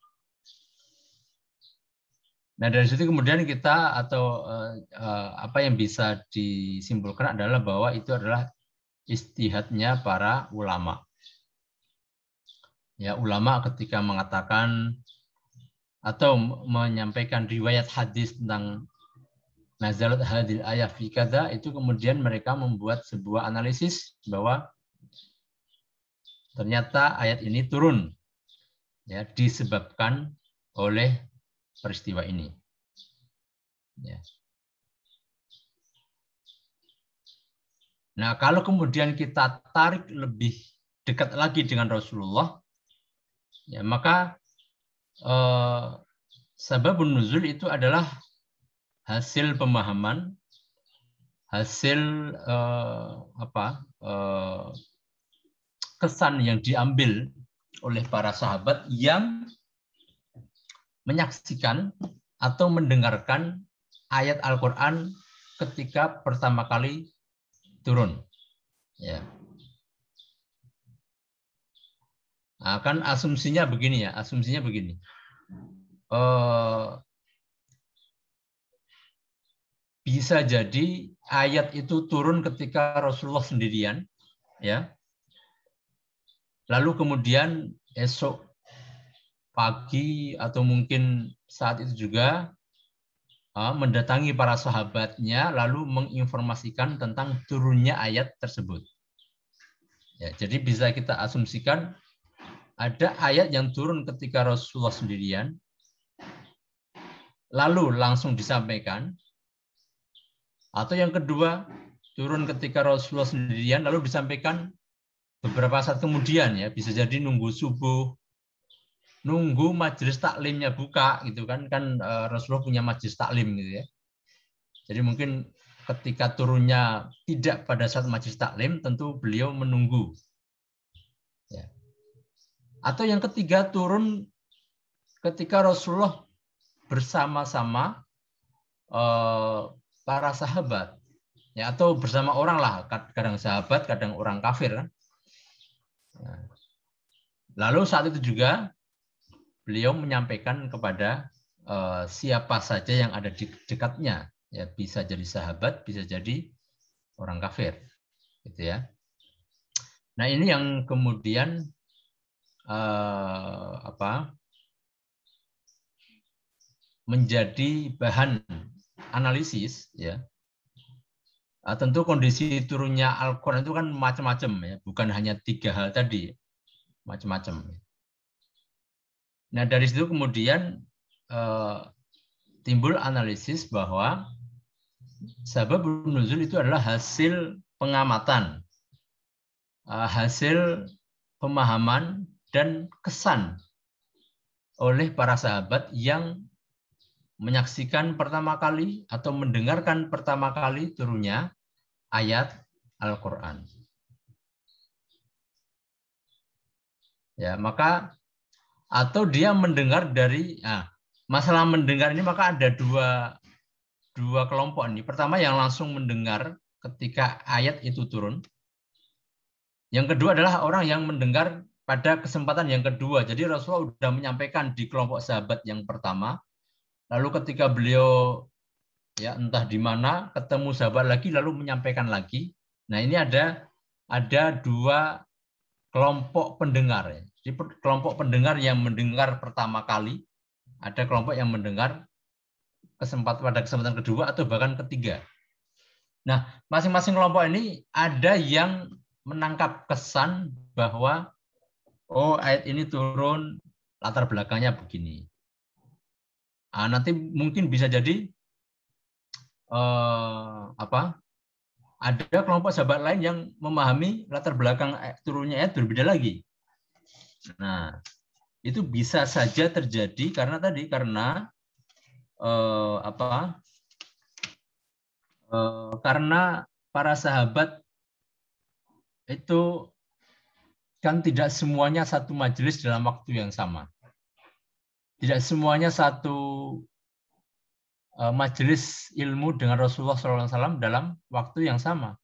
Nah, dari situ kemudian kita atau apa yang bisa disimpulkan adalah bahwa itu adalah ijtihadnya para ulama. Ya, ulama ketika mengatakan atau menyampaikan riwayat hadis tentang nazalat hadil ayah fi kada, itu kemudian mereka membuat sebuah analisis bahwa ternyata ayat ini turun ya disebabkan oleh peristiwa ini. Ya. Nah, kalau kemudian kita tarik lebih dekat lagi dengan Rasulullah, ya maka sababun nuzul itu adalah hasil pemahaman, hasil kesan yang diambil oleh para sahabat yang menyaksikan atau mendengarkan ayat Al-Quran ketika pertama kali turun. Ya. Nah, kan asumsinya begini ya, bisa jadi ayat itu turun ketika Rasulullah sendirian, ya. Lalu kemudian esok pagi atau mungkin saat itu juga mendatangi para sahabatnya lalu menginformasikan tentang turunnya ayat tersebut. Ya, jadi bisa kita asumsikan ada ayat yang turun ketika Rasulullah sendirian, lalu langsung disampaikan, atau yang kedua turun ketika Rasulullah sendirian lalu disampaikan beberapa saat kemudian ya, bisa jadi nunggu subuh, nunggu majelis taklimnya buka gitu kan Rasulullah punya majelis taklim gitu ya. Jadi mungkin ketika turunnya tidak pada saat majelis taklim, tentu beliau menunggu. Ya. Atau yang ketiga turun ketika Rasulullah bersama-sama para sahabat, ya, atau bersama orang lah, kadang sahabat, kadang orang kafir kan. Nah, lalu saat itu juga beliau menyampaikan kepada siapa saja yang ada di dekatnya, ya, bisa jadi sahabat, bisa jadi orang kafir, gitu ya. Nah ini yang kemudian menjadi bahan analisis, ya. Tentu kondisi turunnya Al-Quran itu kan macam-macam ya, bukan hanya 3 hal tadi, macam-macam. Nah dari situ kemudian timbul analisis bahwa sababun nuzul itu adalah hasil pengamatan, hasil pemahaman dan kesan oleh para sahabat yang menyaksikan pertama kali atau mendengarkan pertama kali turunnya ayat Al-Quran. Ya, maka atau dia mendengar dari masalah mendengar ini, maka ada dua kelompok ini. Pertama yang langsung mendengar ketika ayat itu turun. Yang kedua adalah orang yang mendengar pada kesempatan yang kedua. Jadi Rasulullah sudah menyampaikan di kelompok sahabat yang pertama. Lalu ketika beliau ya entah di mana ketemu sahabat lagi lalu menyampaikan lagi. Nah, ini ada dua kelompok pendengar. Jadi kelompok pendengar yang mendengar pertama kali, ada kelompok yang mendengar pada kesempatan kedua atau bahkan ketiga. Nah, masing-masing kelompok ini ada yang menangkap kesan bahwa ayat ini turun latar belakangnya begini. Nanti mungkin bisa jadi ada kelompok sahabat lain yang memahami latar belakang turunnya ayat berbeda lagi. Nah, itu bisa saja terjadi karena karena para sahabat itu kan tidak semuanya satu majelis dalam waktu yang sama. Tidak semuanya satu majelis ilmu dengan Rasulullah SAW dalam waktu yang sama.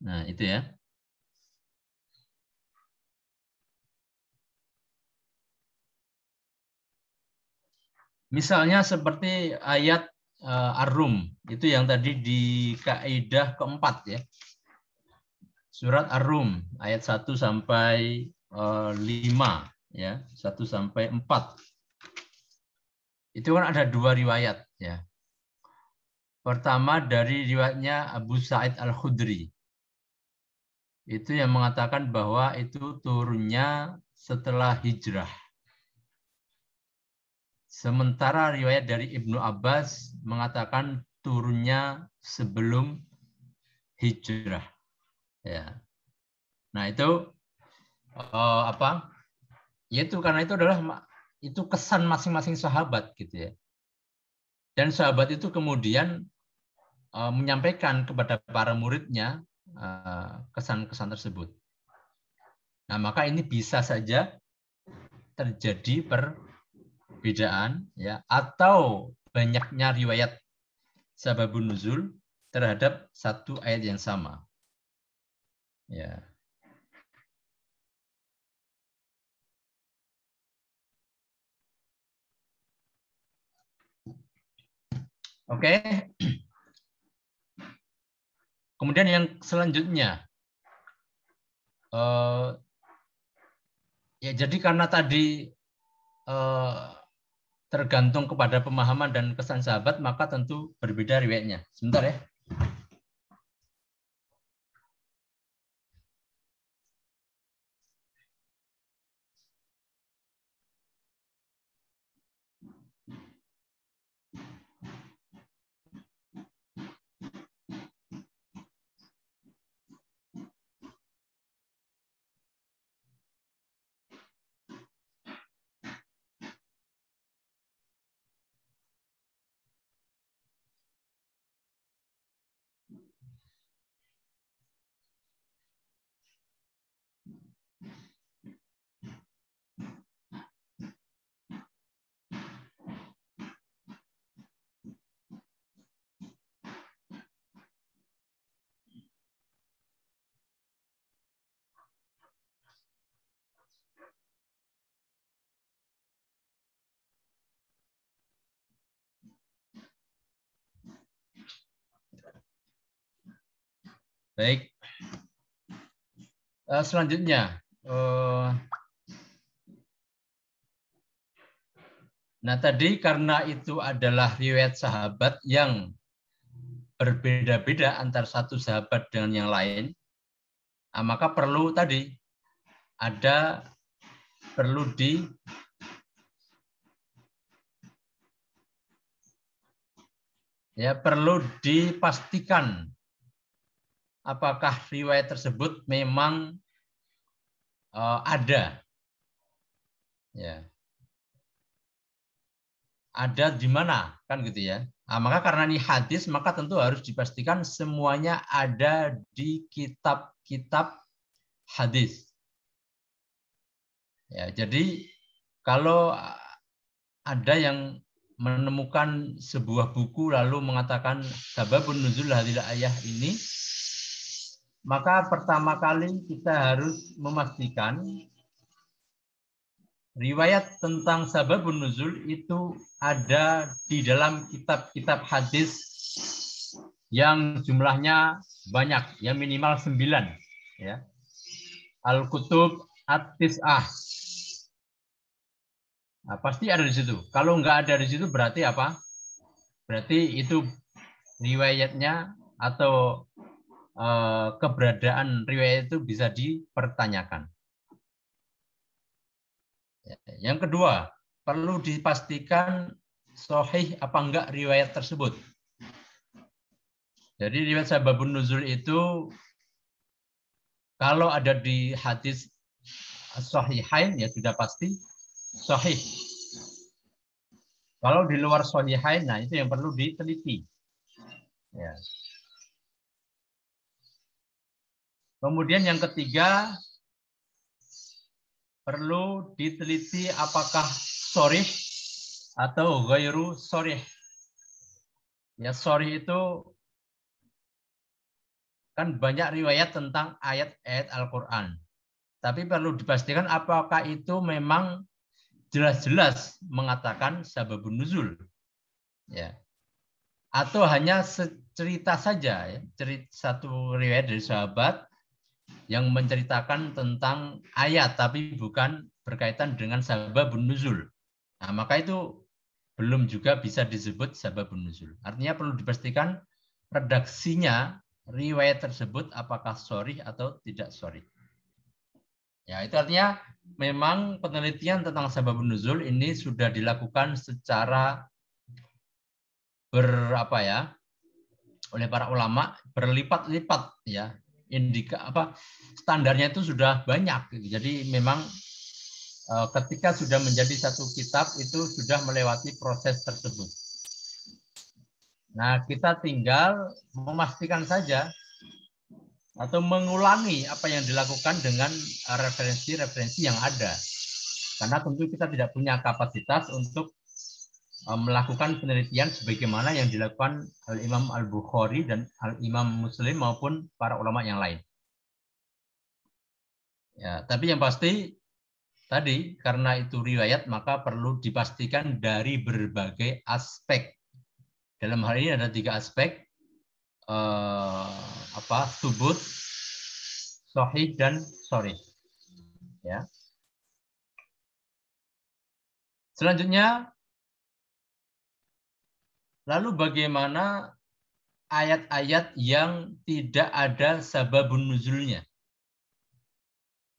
Nah, itu ya. Misalnya seperti ayat Ar-Rum, itu yang tadi di kaidah keempat ya. Surat Ar-Rum ayat 1 sampai 5 ya, 1 sampai 4. Itu kan ada dua riwayat ya. Pertama dari riwayatnya Abu Sa'id Al-Khudri. Itu yang mengatakan bahwa itu turunnya setelah hijrah. Sementara riwayat dari Ibnu Abbas mengatakan turunnya sebelum hijrah. Ya. Nah, itu yaitu karena itu adalah kesan masing-masing sahabat gitu ya. Dan sahabat itu kemudian menyampaikan kepada para muridnya kesan-kesan tersebut. Nah, maka ini bisa saja terjadi perbedaan ya, atau banyaknya riwayat sababun nuzul terhadap satu ayat yang sama. Ya. Oke. Kemudian yang selanjutnya, ya jadi karena tadi tergantung kepada pemahaman dan kesan sahabat, maka tentu berbeda riwayatnya. Sebentar ya. Baik. Selanjutnya, nah tadi karena itu adalah riwayat sahabat yang berbeda-beda antar satu sahabat dengan yang lain, maka perlu tadi perlu dipastikan apakah riwayat tersebut memang ada, ya, ada di mana, kan gitu ya. Nah, maka karena ini hadis, maka tentu harus dipastikan semuanya ada di kitab-kitab hadis. Ya, jadi kalau ada yang menemukan sebuah buku lalu mengatakan sababun nuzul hadil ayah ini, maka pertama kali kita harus memastikan riwayat tentang sababun nuzul itu ada di dalam kitab-kitab hadis yang jumlahnya banyak, ya minimal 9, ya. Al-Kutub At-Tis'ah. Nah, pasti ada di situ. Kalau nggak ada di situ berarti apa? Berarti itu riwayatnya atau keberadaan riwayat itu bisa dipertanyakan. Yang kedua, perlu dipastikan sahih apa enggak riwayat tersebut. Jadi riwayat sababun nuzul itu kalau ada di hadis sahihain ya sudah pasti sahih. Kalau di luar sahihain, nah itu yang perlu diteliti. Ya. Kemudian yang ketiga, perlu diteliti apakah sharih atau ghairu sharih. Ya, sharih itu kan banyak riwayat tentang ayat-ayat Al-Quran. Tapi perlu dipastikan apakah itu memang jelas-jelas mengatakan sababun nuzul. Ya. Atau hanya cerita saja, ya. Cerita satu riwayat dari sahabat yang menceritakan tentang ayat tapi bukan berkaitan dengan sababun nuzul. Nah, maka itu belum juga bisa disebut sababun nuzul. Artinya perlu dipastikan redaksinya riwayat tersebut apakah sharih atau tidak sharih. Ya, itu artinya memang penelitian tentang sababun nuzul ini sudah dilakukan secara oleh para ulama berlipat-lipat, ya. Standarnya itu sudah banyak. Jadi memang ketika sudah menjadi satu kitab itu sudah melewati proses tersebut. Nah, kita tinggal memastikan saja atau mengulangi apa yang dilakukan dengan referensi-referensi yang ada. Karena tentu kita tidak punya kapasitas untuk melakukan penelitian sebagaimana yang dilakukan Al-Imam Al-Bukhari dan Al-Imam Muslim maupun para ulama yang lain. Ya, tapi yang pasti tadi karena itu riwayat maka perlu dipastikan dari berbagai aspek. Dalam hal ini ada 3 aspek, subut, sahih dan sharih. Ya. Selanjutnya, lalu bagaimana ayat-ayat yang tidak ada sababun nuzulnya?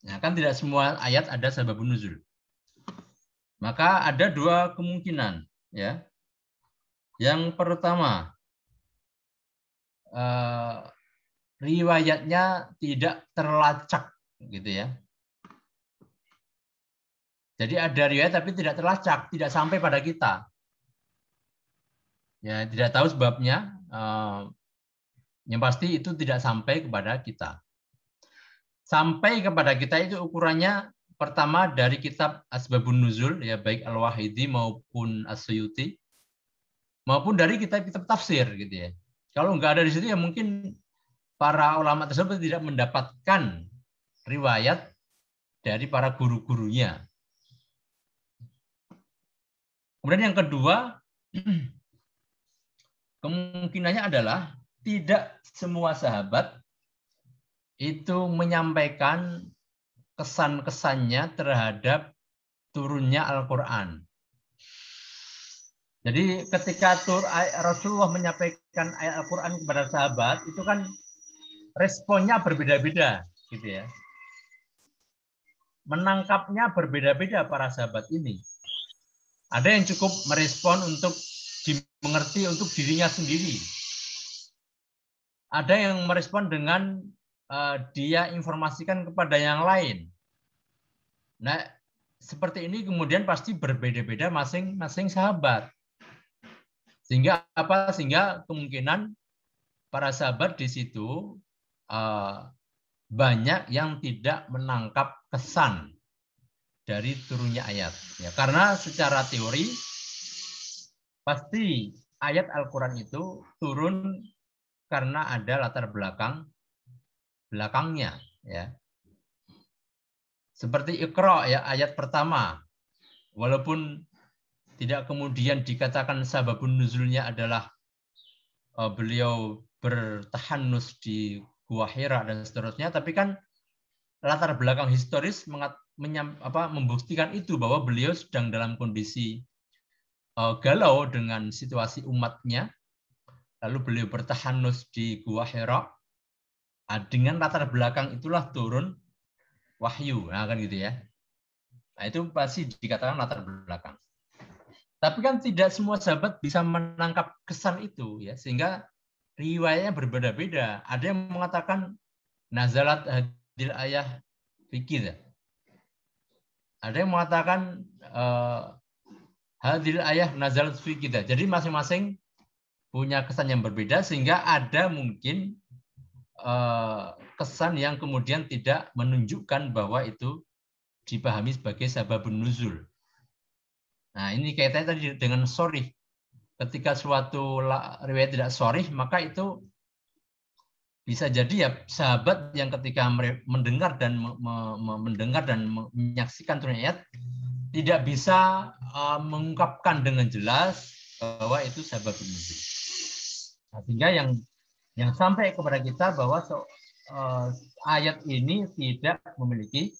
Nah, kan tidak semua ayat ada sababun nuzul. Maka ada 2 kemungkinan, ya. Yang pertama, riwayatnya tidak terlacak, gitu ya. Jadi ada riwayat tapi tidak terlacak, tidak sampai pada kita. Ya, tidak tahu sebabnya. Yang pasti itu tidak sampai kepada kita. Sampai kepada kita itu ukurannya pertama dari kitab Asbabun Nuzul, ya baik Al-Wahidi maupun As-Suyuti, maupun dari kitab-kitab tafsir, gitu ya. Kalau nggak ada di situ ya mungkin para ulama tersebut tidak mendapatkan riwayat dari para guru-gurunya. Kemudian yang kedua, kemungkinannya adalah tidak semua sahabat itu menyampaikan kesan-kesannya terhadap turunnya Al-Quran. Jadi ketika Rasulullah menyampaikan ayat Al-Quran kepada sahabat, itu kan responnya berbeda-beda, gitu ya. Menangkapnya berbeda-beda para sahabat ini. Ada yang cukup merespon untuk dimengerti untuk dirinya sendiri. Ada yang merespon dengan dia informasikan kepada yang lain. Nah, seperti ini kemudian pasti berbeda-beda masing-masing sahabat. Sehingga apa? Sehingga kemungkinan para sahabat di situ banyak yang tidak menangkap kesan dari turunnya ayat. Ya, karena secara teori pasti ayat Al-Quran itu turun karena ada latar belakangnya. Ya. Seperti Iqra, ya, ayat pertama. Walaupun tidak kemudian dikatakan sababun nuzulnya adalah beliau bertahanus di Gua Hira dan seterusnya, tapi kan latar belakang historis membuktikan itu bahwa beliau sedang dalam kondisi galau dengan situasi umatnya, lalu beliau bertahanus di Gua Hira. Dengan latar belakang itulah turun wahyu, nah, kan gitu ya. Nah, itu pasti dikatakan latar belakang. Tapi kan tidak semua sahabat bisa menangkap kesan itu, ya, sehingga riwayatnya berbeda-beda. Ada yang mengatakan nazalat hadil ayah fikir. Ada yang mengatakan hadil ayah nazalat fikir. Jadi masing-masing punya kesan yang berbeda, sehingga ada mungkin kesan yang kemudian tidak menunjukkan bahwa itu dipahami sebagai sababun nuzul. Nah, ini kaitannya tadi dengan sorih. Ketika suatu riwayat tidak sorih, maka itu bisa jadi ya sahabat yang ketika mendengar dan menyaksikan turun ayat tidak bisa mengungkapkan dengan jelas bahwa itu sababun nuzul. Nah, sehingga yang sampai kepada kita bahwa ayat ini tidak memiliki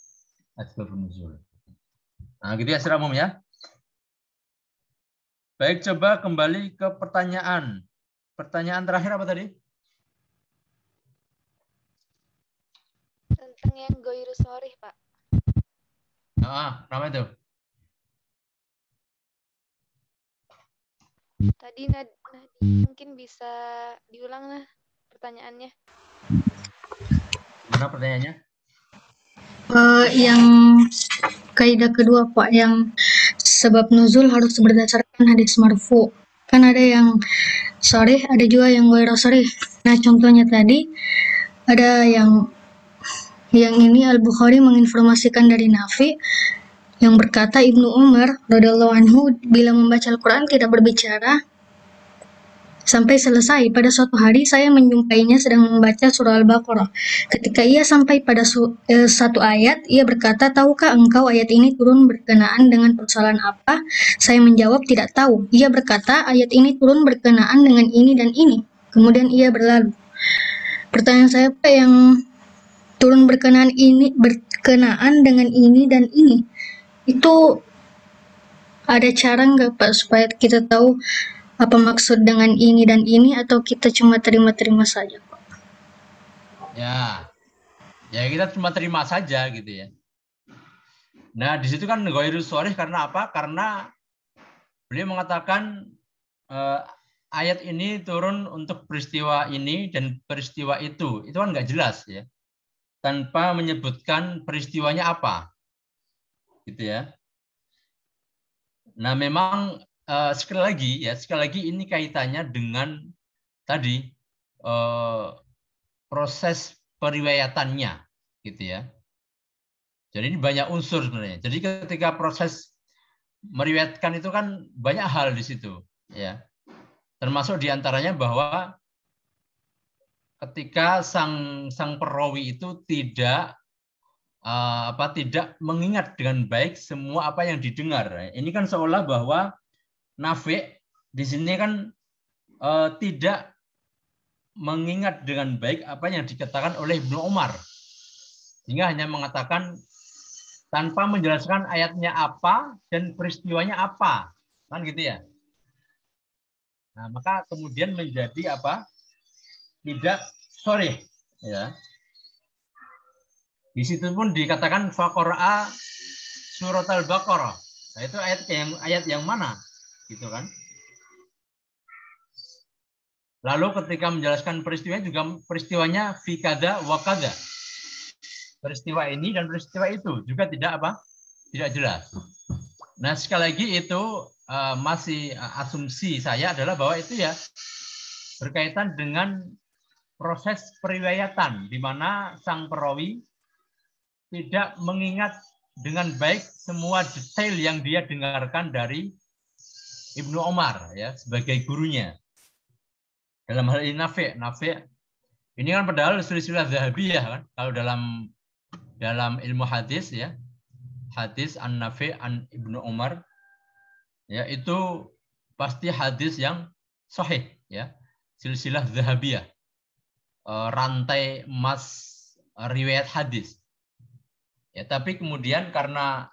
asbabun nuzul. Nah, gitu ya secara umum ya. Baik, coba kembali ke pertanyaan. Pertanyaan terakhir apa tadi? Tentang yang goiru sorih, Pak. Kenapa itu? Tadi mungkin bisa diulang lah pertanyaannya. Mana pertanyaannya? Yang kaidah kedua, Pak, yang sebab nuzul harus berdasarkan hadis marfu. Kan ada yang sharih, ada juga yang ghairu sharih. Nah, contohnya tadi ada yang ini Al-Bukhari menginformasikan dari Nafi yang berkata Ibnu Umar radhiyallahu anhu bila membaca Al-Quran tidak berbicara sampai selesai. Pada suatu hari saya menjumpainya sedang membaca surah Al-Baqarah. Ketika ia sampai pada satu ayat, ia berkata, "Tahukah engkau ayat ini turun berkenaan dengan persoalan apa?" Saya menjawab, "Tidak tahu." Ia berkata, "Ayat ini turun berkenaan dengan ini dan ini." Kemudian ia berlalu. Pertanyaan saya, Pak, yang turun berkenaan dengan ini dan ini, itu ada cara nggak, Pak, supaya kita tahu apa maksud dengan ini dan ini, atau kita cuma terima-terima saja, Pak? Ya kita cuma terima saja gitu ya. Nah, di situ kan ghairu sharih karena apa? Karena beliau mengatakan ayat ini turun untuk peristiwa ini dan peristiwa itu. Itu kan nggak jelas ya. Tanpa menyebutkan peristiwanya apa. Gitu ya. Nah, memang sekali lagi ini kaitannya dengan tadi proses periwayatannya, gitu ya. Jadi ini banyak unsur sebenarnya. Jadi ketika proses meriwayatkan itu kan banyak hal di situ, ya. Termasuk diantaranya bahwa ketika sang perawi itu tidak mengingat dengan baik semua apa yang didengar. Ini kan seolah bahwa Nafi di sini kan tidak mengingat dengan baik apa yang dikatakan oleh Ibnu Umar. Sehingga hanya mengatakan tanpa menjelaskan ayatnya apa dan peristiwanya apa. Kan gitu ya. Nah, maka kemudian menjadi apa? Tidak sharih, ya. Di situ pun dikatakan faqara'a surat al-Baqarah. Nah, itu ayat yang mana? Gitu kan? Lalu ketika menjelaskan peristiwa juga peristiwanya fi kada wa kada. Peristiwa ini dan peristiwa itu juga tidak apa? Tidak jelas. Nah, sekali lagi itu masih asumsi saya adalah bahwa itu ya berkaitan dengan proses periwayatan di mana sang perawi tidak mengingat dengan baik semua detail yang dia dengarkan dari Ibnu Umar ya sebagai gurunya. Dalam hal ini Nafi' ini kan padahal silsilah Zahabiyah kan kalau dalam ilmu hadis ya. Hadis an-Nafi' an Ibnu Umar ya itu pasti hadis yang sahih ya. Silsilah Zahabiyah. Rantai emas riwayat hadis. Ya, tapi kemudian karena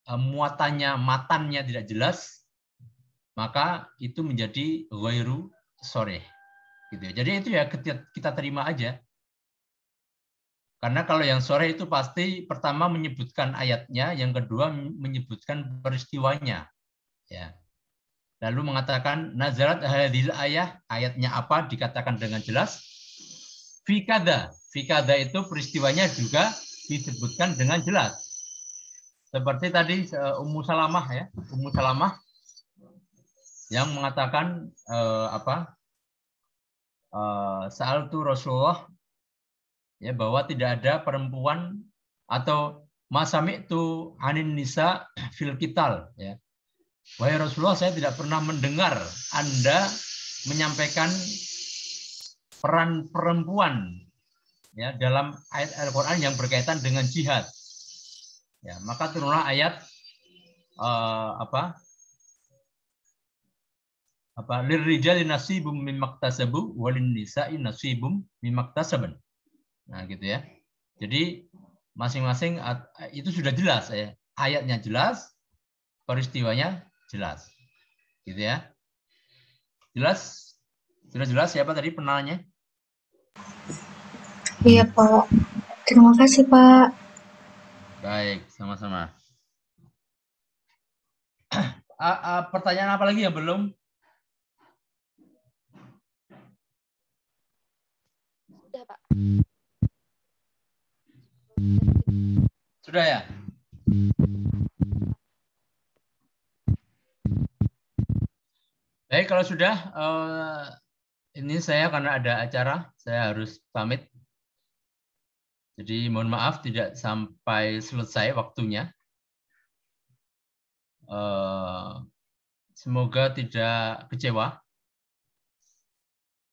matannya tidak jelas, maka itu menjadi ghairu sharih. Gitu. Jadi itu ya kita terima aja. Karena kalau yang sharih itu pasti pertama menyebutkan ayatnya, yang kedua menyebutkan peristiwanya. Ya. Lalu mengatakan nazarat hadhil ayatnya apa dikatakan dengan jelas. Fi kada itu peristiwanya juga disebutkan dengan jelas. Seperti tadi Ummu Salamah ya, Ummu Salamah yang mengatakan sa'altu Rasulullah ya bahwa tidak ada perempuan atau masami'tu anin nisa fil qital ya. Wahai Rasulullah, saya tidak pernah mendengar Anda menyampaikan peran perempuan ya dalam ayat Al-Qur'an yang berkaitan dengan jihad. Ya, maka turunlah ayat lirrijali nasibum mimmaktasabu walin nisa'i nasibum mimmaktasaban. Nah, gitu ya. Jadi masing-masing itu sudah jelas ya. Ayatnya jelas, peristiwanya jelas. Gitu ya. Jelas? Sudah jelas siapa tadi penanya? Iya, Pak. Terima kasih, Pak. Baik, sama-sama. Pertanyaan apa lagi yang belum? Sudah, Pak. Sudah ya? Baik, kalau sudah, ini saya karena ada acara, saya harus pamit. Jadi mohon maaf tidak sampai selesai waktunya. Semoga tidak kecewa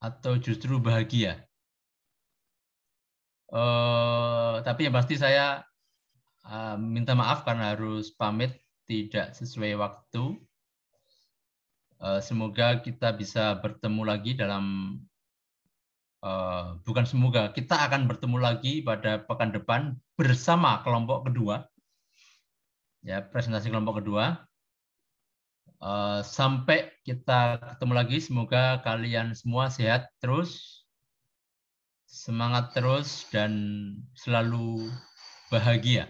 atau justru bahagia. Tapi yang pasti saya minta maaf karena harus pamit tidak sesuai waktu. Semoga kita bisa bertemu lagi dalam bukan semoga, kita akan bertemu lagi pada pekan depan bersama kelompok kedua. Ya, presentasi kelompok kedua. Sampai kita ketemu lagi, semoga kalian semua sehat terus, semangat terus, dan selalu bahagia.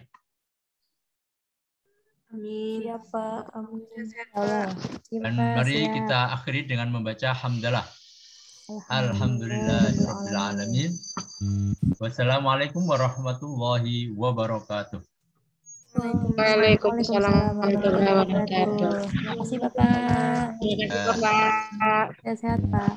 Amin. Siap, Pak. Amin. Dan mari kita akhiri dengan membaca hamdalah. Alhamdulillahirabbil alamin. Wassalamualaikum warahmatullahi wabarakatuh. Waalaikumsalam warahmatullahi wabarakatuh. Terima kasih, Bapak. Terima kasih, Bapak. Sehat, Pak.